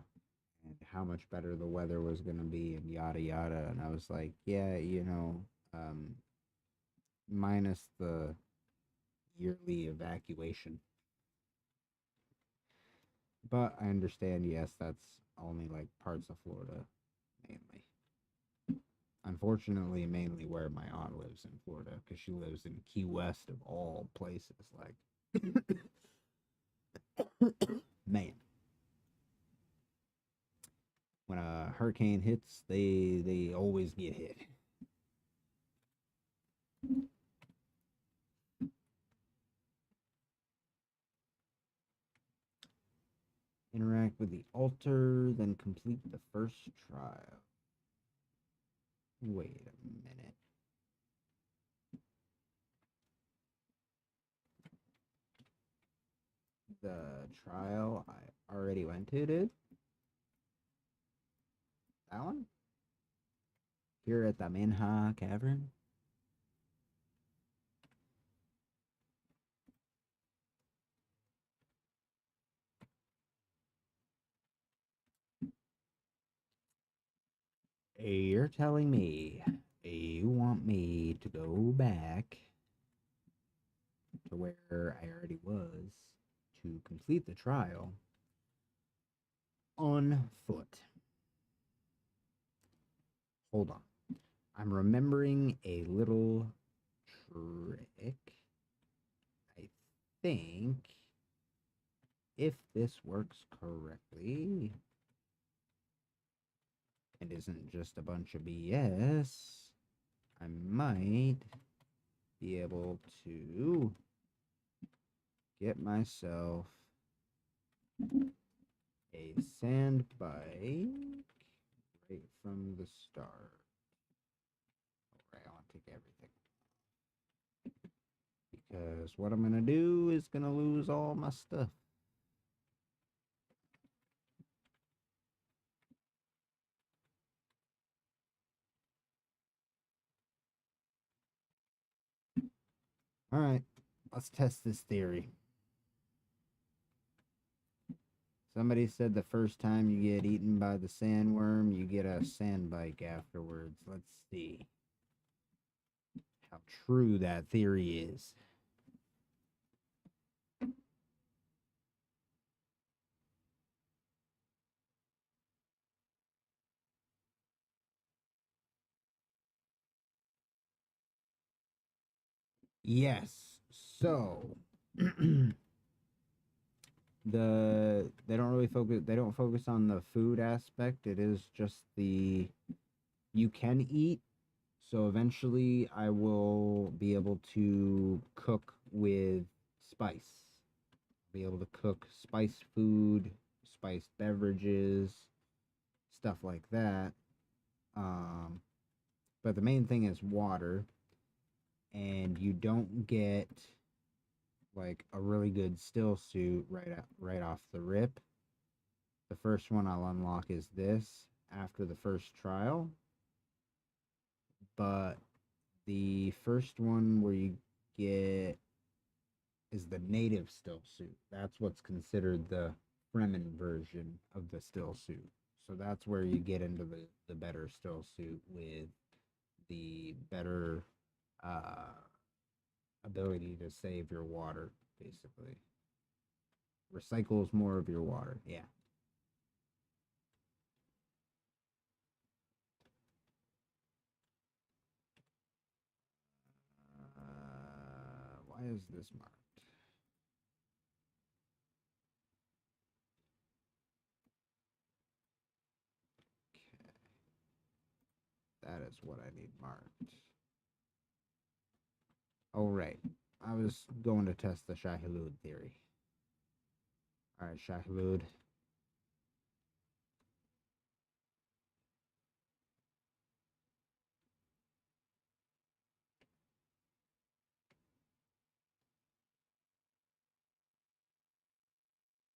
and how much better the weather was going to be and yada yada. And I was like, yeah, minus the yearly evacuation. But I understand, yes, that's only like parts of Florida, mainly. Unfortunately, mainly where my aunt lives in Florida, because she lives in Key West of all places. Like, man, when a hurricane hits, they always get hit. Interact with the altar, then complete the first trial. Wait a minute. The trial I already went to, dude. That one? Here at the Minha Cavern? You're telling me you want me to go back to where I already was to complete the trial on foot. Hold on. I'm remembering a little trick. I think if this works correctly and isn't just a bunch of BS, I might be able to get myself a Sandbike right from the start. Alright, I want to take everything. Because what I'm going to do is going to lose all my stuff. Alright, let's test this theory. Somebody said the first time you get eaten by the sandworm, you get a sandbike afterwards. Let's see how true that theory is. Yes. So they don't focus on the food aspect. It is just the you can eat. So eventually I will be able to cook with spice. Be able to cook spiced food, spiced beverages, stuff like that. But the main thing is water, and you don't get like a really good still suit right off the rip. The first one I'll unlock is this after the first trial, but the first one where you get is the native still suit. That's what's considered the Fremen version of the still suit. So that's where you get into the better still suit with the better ability to save your water, basically. Recycles more of your water, yeah. Why is this marked? Okay. That is what I need marked. Oh, right. I was going to test the Shahilud theory. Alright, Shahilud.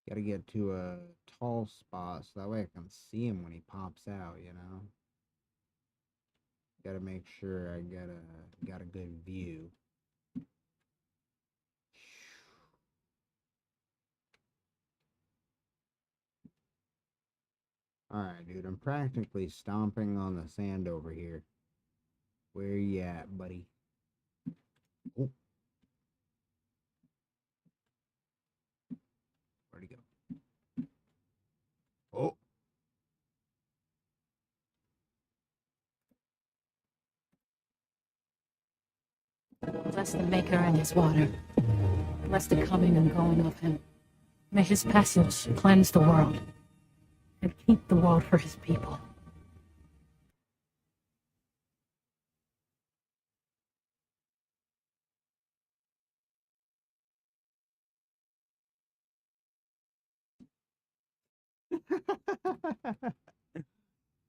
Gotta get to a tall spot so that way I can see him when he pops out, you know? Gotta make sure I got a good view. Alright, dude, I'm practically stomping on the sand over here. Where you at, buddy? Oh. Where'd he go? Oh. Bless the Maker and his water. Bless the coming and going of him. May his passage cleanse the world and keep the world for his people.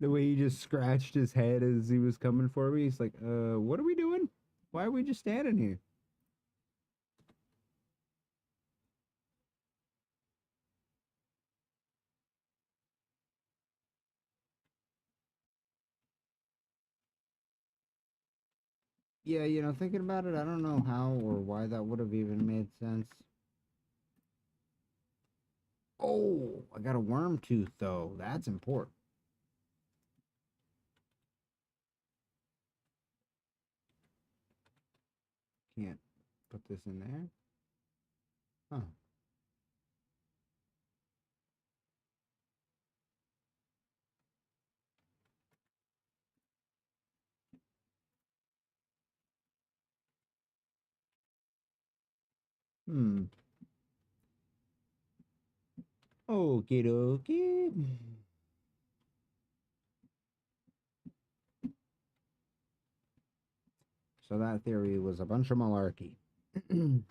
The way he just scratched his head as he was coming for me. He's like, what are we doing? Why are we just standing here? Yeah, thinking about it, I don't know how or why that would have even made sense. Oh, I got a worm tooth, though. That's important. Can't put this in there. Huh. Hmm. Okie dokie. So that theory was a bunch of malarkey. All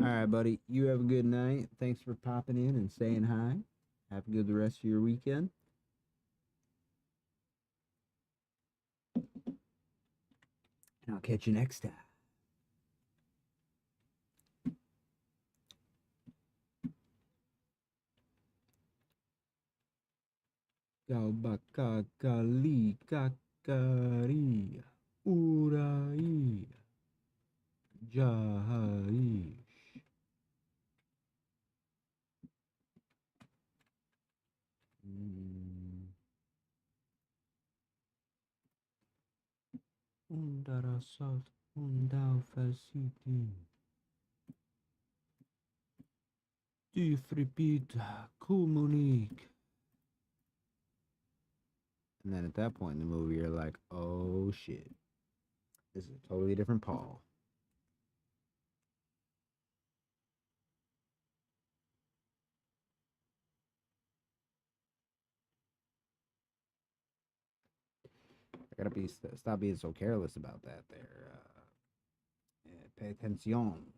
right, buddy. You have a good night. Thanks for popping in and saying hi. Have a good rest of your weekend. And I'll catch you next time. Gaubakakali kakari urai jahai. Undarasat undau fasiti. Difripita comunique. And then at that point in the movie, you're like, oh shit. This is a totally different Paul. I gotta stop being so careless about that there. Pay attention.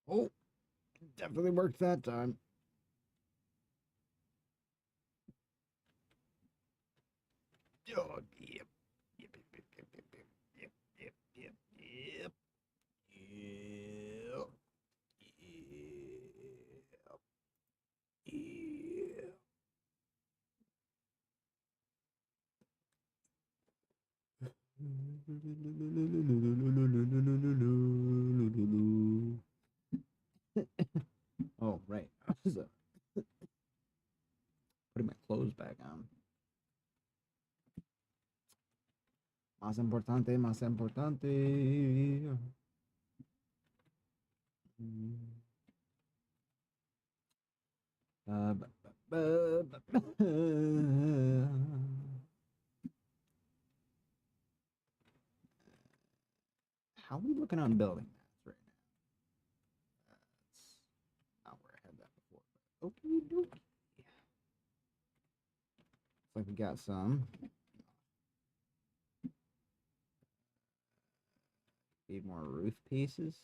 Oh, definitely worked that time. Oh, yep. Yep, yep, yep, yep, yep, yep, yep, yep, yep, yep, yep, Oh, right. I was putting my clothes back on. Más importante, más importante. How are we looking on building maps right now? That's not where I had that before. Okay, dokie. Looks like we got some. Need more roof pieces?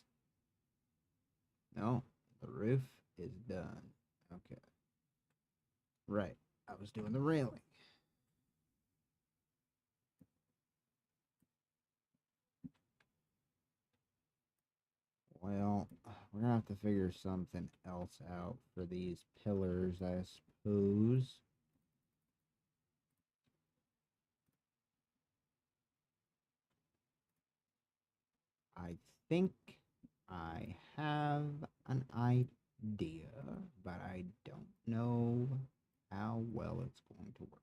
No, the roof is done. Okay. Right. I was doing the railing. Well, we're gonna have to figure something else out for these pillars, I suppose. I think I have an idea. idea, but I don't know how well it's going to work.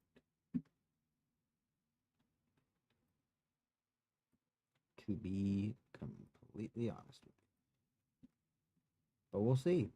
To be completely honest with you. But we'll see.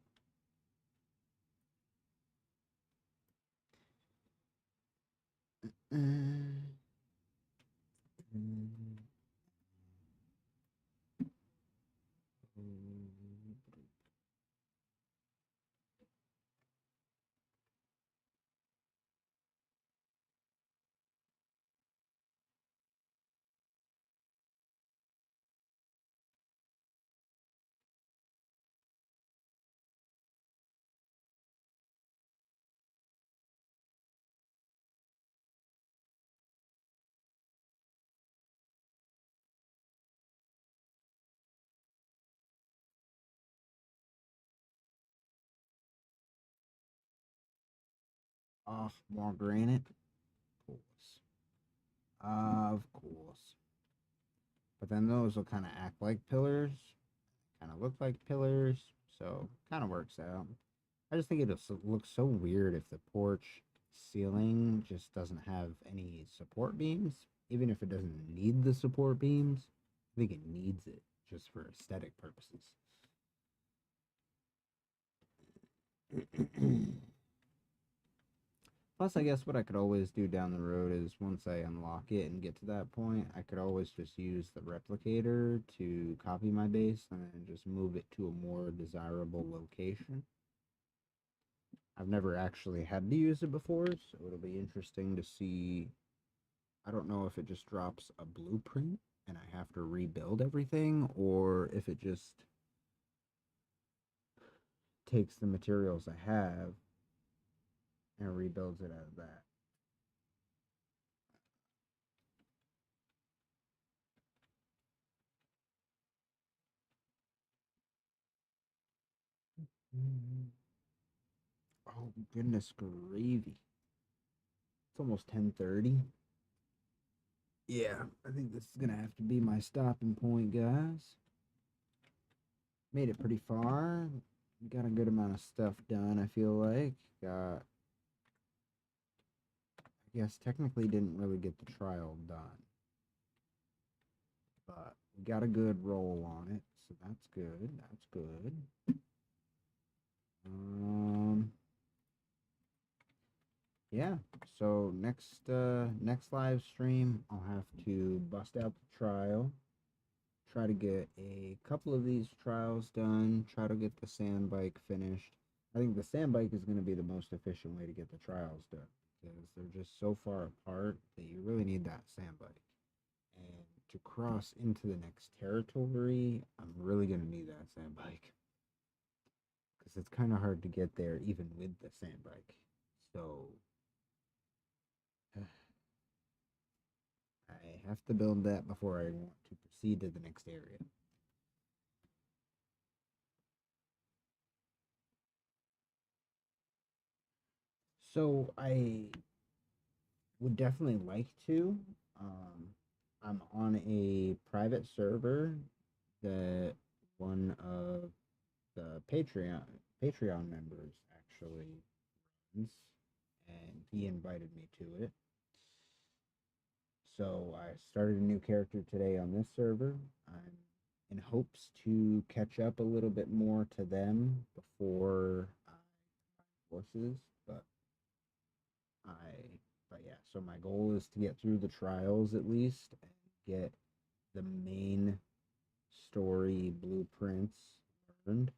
Oh, more granite? Of course. Of course. But then those will kind of act like pillars, kind of look like pillars, so kind of works out. I just think it'll look so weird if the porch ceiling just doesn't have any support beams, even if it doesn't need the support beams. I think it needs it just for aesthetic purposes. Plus, I guess what I could always do down the road is once I unlock it and get to that point, I could always just use the replicator to copy my base and then just move it to a more desirable location. I've never actually had to use it before, so it'll be interesting to see. I don't know if it just drops a blueprint and I have to rebuild everything, or if it just takes the materials I have and rebuilds it out of that. Oh goodness gravy. It's almost 10:30. Yeah, I think this is gonna have to be my stopping point, guys. Made it pretty far. Got a good amount of stuff done, I feel like. I guess technically didn't really get the trial done. But we got a good roll on it, so that's good. That's good. Yeah, so next live stream I'll have to bust out the trial, try to get a couple of these trials done, try to get the sand bike finished. I think the sand bike is going to be the most efficient way to get the trials done because they're just so far apart that you really need that sand bike. And to cross into the next territory, I'm really going to need that sand bike because it's kind of hard to get there even with the sand bike. So I have to build that before I want to proceed to the next area. So I would definitely like to. I'm on a private server that one of the Patreon members actually runs, and he invited me to it. So I started a new character today on this server. I'm in hopes to catch up a little bit more to them before forces, I but yeah, so my goal is to get through the trials at least and get the main story blueprints learned.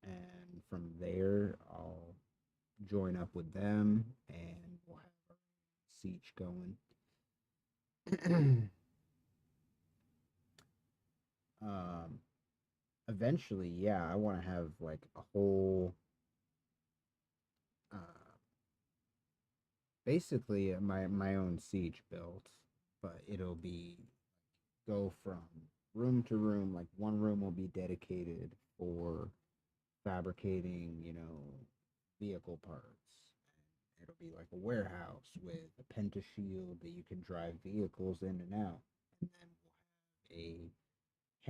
And from there I'll join up with them and we'll have a siege going. um Eventually, yeah, I want to have like a whole uh basically my own siege built, but it'll be go from room to room. Like one room will be dedicated for fabricating, vehicle parts. And it'll be like a warehouse with a penta shield that you can drive vehicles in and out. And then we'll have a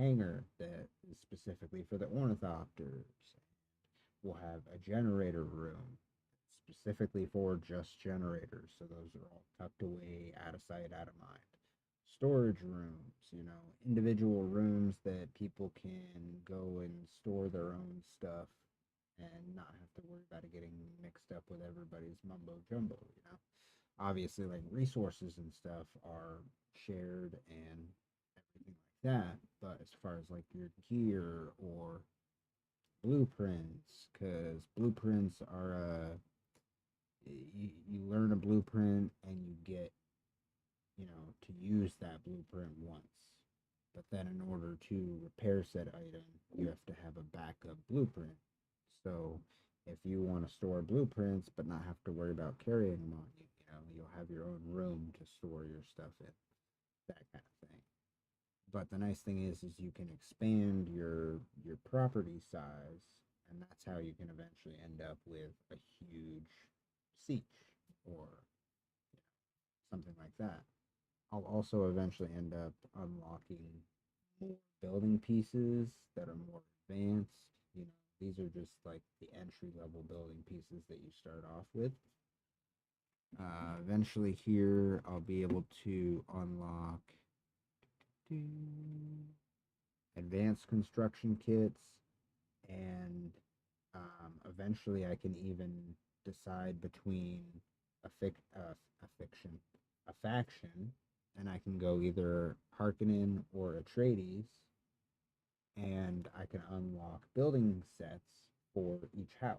hangar that is specifically for the ornithopters. we'll have a generator room specifically for just generators. So those are all tucked away, out of sight, out of mind. Storage rooms, individual rooms that people can go and store their own stuff and not have to worry about it getting mixed up with everybody's mumbo jumbo. Obviously, like resources and stuff are shared and everything like that. But as far as like your gear or blueprints, because blueprints are you learn a blueprint and you get to use that blueprint once. But then in order to repair said item, you have to have a backup blueprint. So if you want to store blueprints but not have to worry about carrying them on you, you'll have your own room to store your stuff in, that kind of thing. But the nice thing is you can expand your property size, and that's how you can eventually end up with a huge siege or something like that. I'll also eventually end up unlocking more building pieces that are more advanced. These are just like the entry level building pieces that you start off with. Eventually, here I'll be able to unlock advanced construction kits, and eventually I can even decide between a fiction, a faction, and I can go either Harkonnen or Atreides, and I can unlock building sets for each house.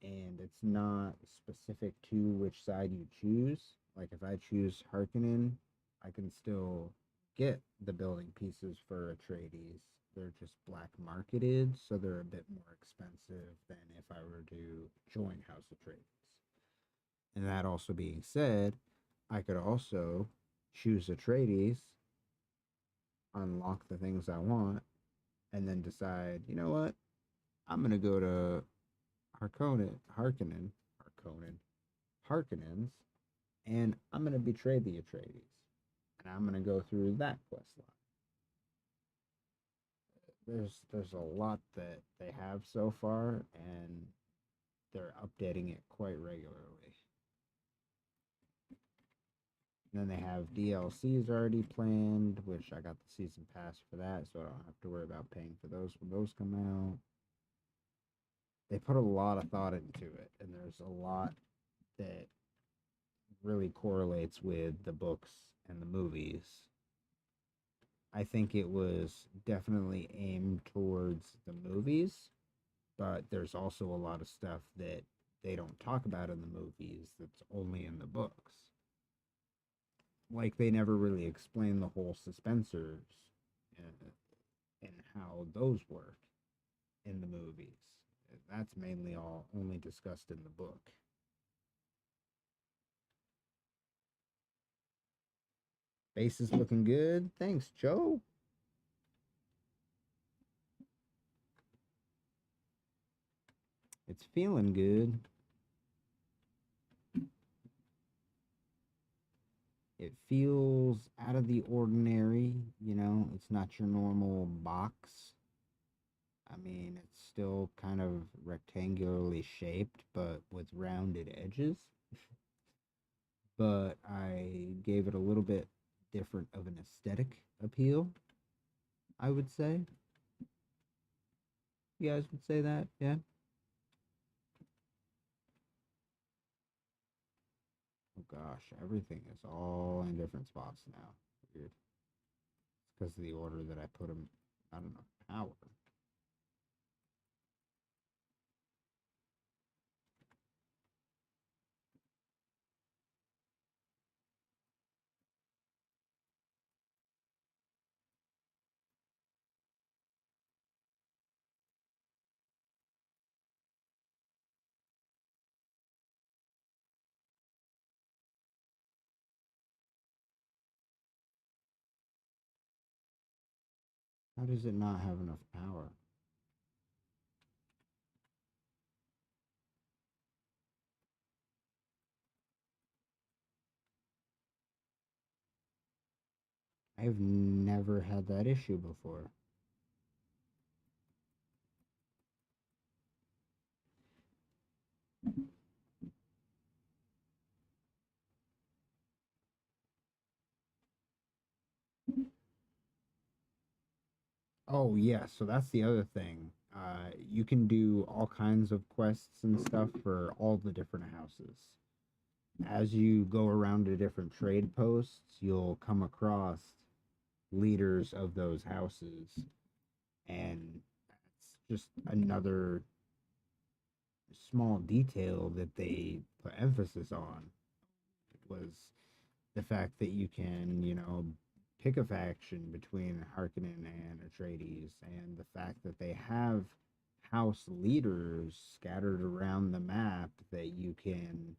And it's not specific to which side you choose. Like if I choose Harkonnen, I can still get the building pieces for Atreides. They're just black marketed, so they're a bit more expensive than if I were to join House Atreides. And that also being said, I could also choose Atreides, unlock the things I want, and then decide, you know what, I'm gonna go to Harkonnens, and I'm gonna betray the Atreides, and I'm gonna go through that quest line. There's a lot that they have so far, and they're updating it quite regularly. And then they have DLCs already planned, which I got the season pass for that, so I don't have to worry about paying for those when those come out. They put a lot of thought into it, and there's a lot that really correlates with the books and the movies. I think it was definitely aimed towards the movies, but there's also a lot of stuff that they don't talk about in the movies that's only in the books. Like they never really explain the whole suspensors and how those work in the movies. That's mainly all only discussed in the book. Base is looking good. Thanks, Joe. It's feeling good. It feels out of the ordinary, it's not your normal box. I mean, it's still kind of rectangularly shaped, but with rounded edges. But I gave it a little bit different of an aesthetic appeal, I would say. You guys would say that, yeah? Oh gosh, everything is all in different spots now. Weird. It's because of the order that I put them. I don't know. Power. How does it not have enough power? I've never had that issue before. Oh yeah, so that's the other thing. You can do all kinds of quests and stuff for all the different houses. As you go around to different trade posts, you'll come across leaders of those houses, and that's just another small detail that they put emphasis on was the fact that you can, pick a faction between Harkonnen and Atreides, and the fact that they have house leaders scattered around the map that you can,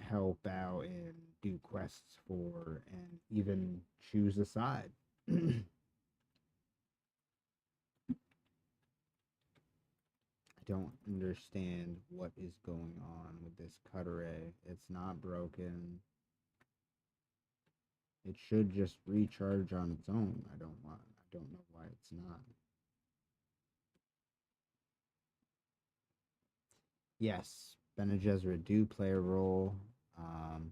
help out and do quests for, and even choose a side. I don't understand what is going on with this cutter. It's not broken. It should just recharge on its own. I don't know why it's not. Yes, Bene Gesserit do play a role. Um,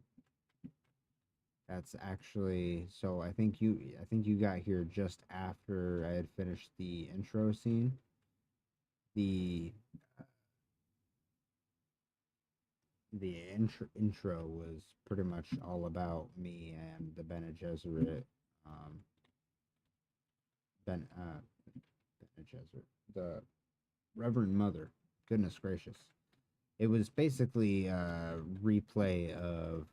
that's actually so. I think you got here just after I had finished the intro scene. The intro was pretty much all about me and the Bene Gesserit, um, Ben Bene Gesserit, the Reverend Mother. Goodness gracious! It was basically a replay of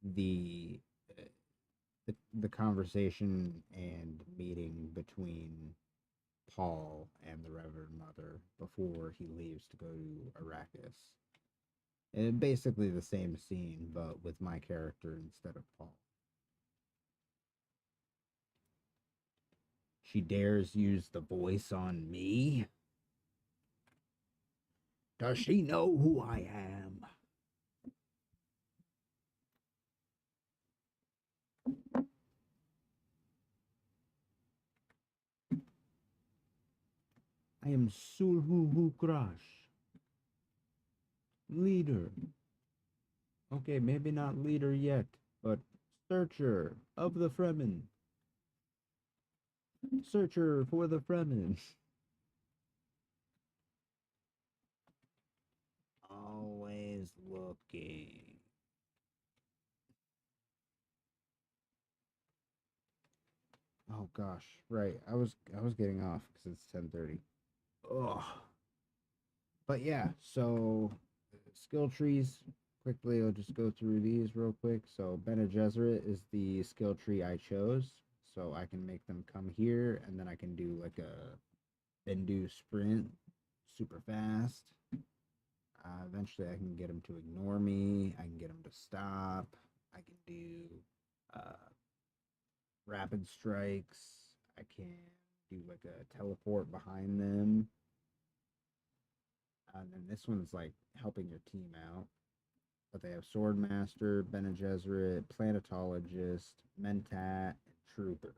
the the conversation and meeting between Paul and the Reverend Mother before he leaves to go to Arrakis. And basically the same scene, but with my character instead of Paul. She dares use the voice on me? Does she know who I am? I am Sulhu Hukrash, leader. Okay, maybe not leader yet, but searcher of the Fremen. Searcher for the Fremen. Always looking. Oh gosh, right. I was getting off because it's 10:30. Ugh. But yeah, so skill trees. Quickly, I'll just go through these real quick. So Bene Gesserit is the skill tree I chose. So I can make them come here, and then I can do like a Bendu sprint super fast. Eventually, I can get them to ignore me. I can get them to stop. I can do uh, rapid strikes. I can do like a teleport behind them. And then this one's like helping your team out. But they have Swordmaster, Bene Gesserit, Planetologist, Mentat, and Trooper.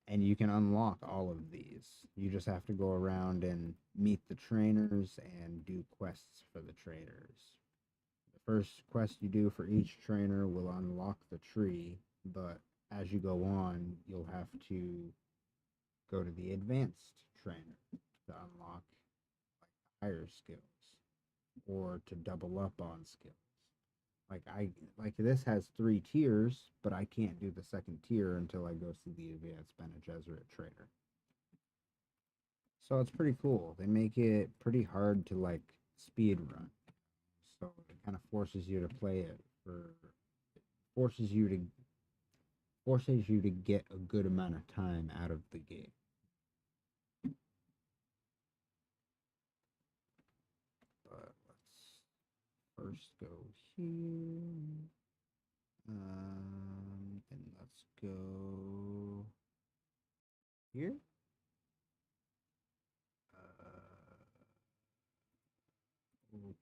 And you can unlock all of these. You just have to go around and meet the trainers and do quests for the trainers. The first quest you do for each trainer will unlock the tree, but as you go on, you'll have to go to the advanced trainer to unlock like higher skills or to double up on skills. Like this has 3 tiers, but I can't do the second tier until I go see the advanced Bene Gesserit trainer. So it's pretty cool. They make it pretty hard to like speed run. So it kind of forces you to play it for forces you to get a good amount of time out of the game. But let's first go here. Then let's go here.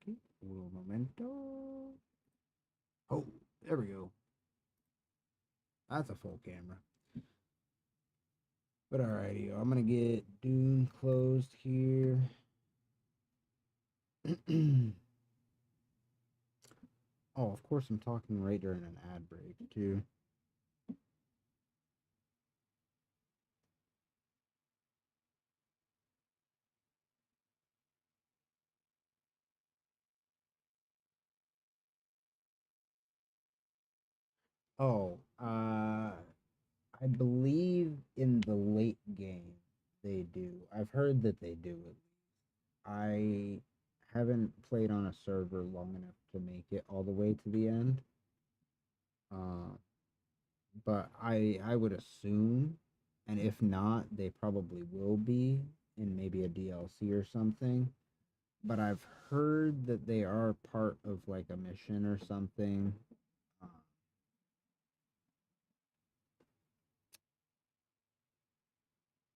Okay, un momento. Oh, there we go. That's a full camera. But alrighty, I'm gonna get Dune closed here. Oh, of course I'm talking right during an ad break too. Oh, I believe in the late game they do. I've heard that they do it. I haven't played on a server long enough to make it all the way to the end. Uh, but I would assume, and if not, they probably will be in maybe a DLC or something. But I've heard that they are part of like a mission or something. Uh,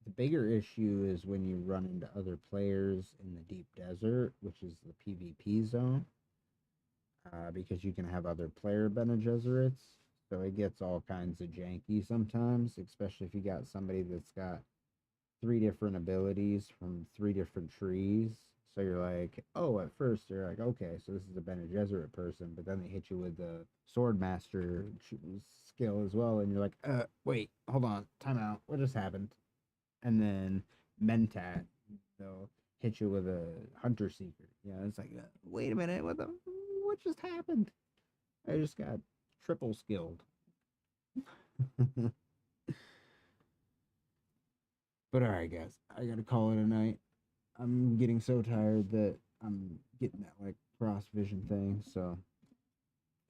the bigger issue is when you run into other players in the deep desert, which is the PvP zone, because you can have other player Bene Gesserits. So it gets all kinds of janky sometimes, especially if you got somebody that's got three different abilities from three different trees. So you're like, oh, at first you're like, okay, so this is a Bene Gesserit person, but then they hit you with the Sword Master skill as well, and you're like, wait, hold on, time out, what just happened? And then Mentat, they'll hit you with a Hunter Seeker. Yeah, it's like, wait a minute, what just happened? I just got triple skilled. But all right, guys, I gotta call it a night. I'm getting so tired that I'm getting that like cross vision thing. So,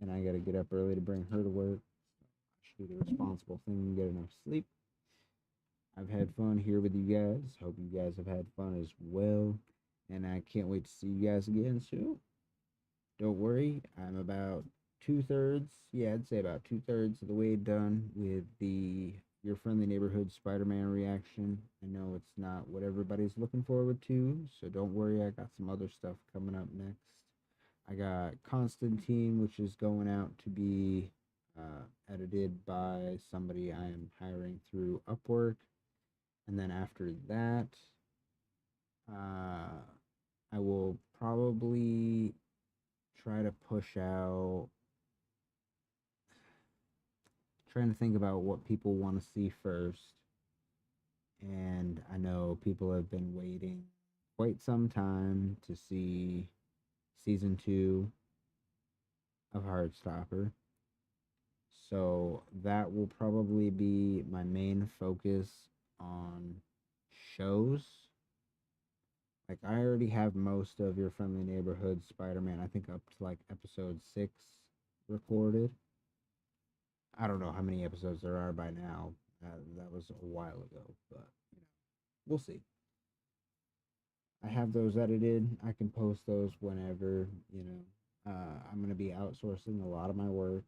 and I gotta get up early to bring her to work. I should do the responsible thing and get enough sleep. I've had fun here with you guys. Hope you guys have had fun as well. And I can't wait to see you guys again soon. Don't worry, I'm about 2/3, yeah, I'd say about 2/3 of the way done with the Your Friendly Neighborhood Spider-Man reaction. I know it's not what everybody's looking forward to, so don't worry, I got some other stuff coming up next. I got Constantine, which is going out to be edited by somebody I am hiring through Upwork. And then after that, uh, I will probably try to push out, trying to think about what people want to see first. And I know people have been waiting quite some time to see season 2 of Heartstopper. So that will probably be my main focus on shows. Like, I already have most of Your Friendly Neighborhood Spider-Man, I think up to like episode 6 recorded. I don't know how many episodes there are by now. That was a while ago, but we'll see. I have those edited. I can post those whenever. I'm gonna be outsourcing a lot of my work.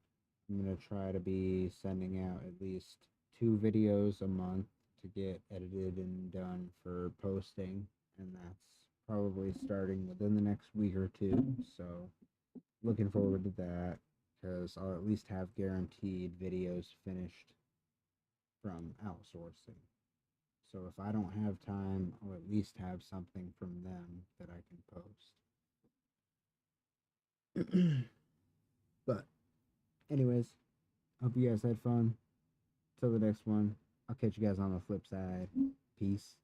I'm gonna try to be sending out at least 2 videos a month to get edited and done for posting, and that's probably starting within the next week or two. So looking forward to that because I'll at least have guaranteed videos finished from outsourcing. So if I don't have time, I'll at least have something from them that I can post. But, anyways, hope you guys had fun. Till the next one, I'll catch you guys on the flip side. Peace.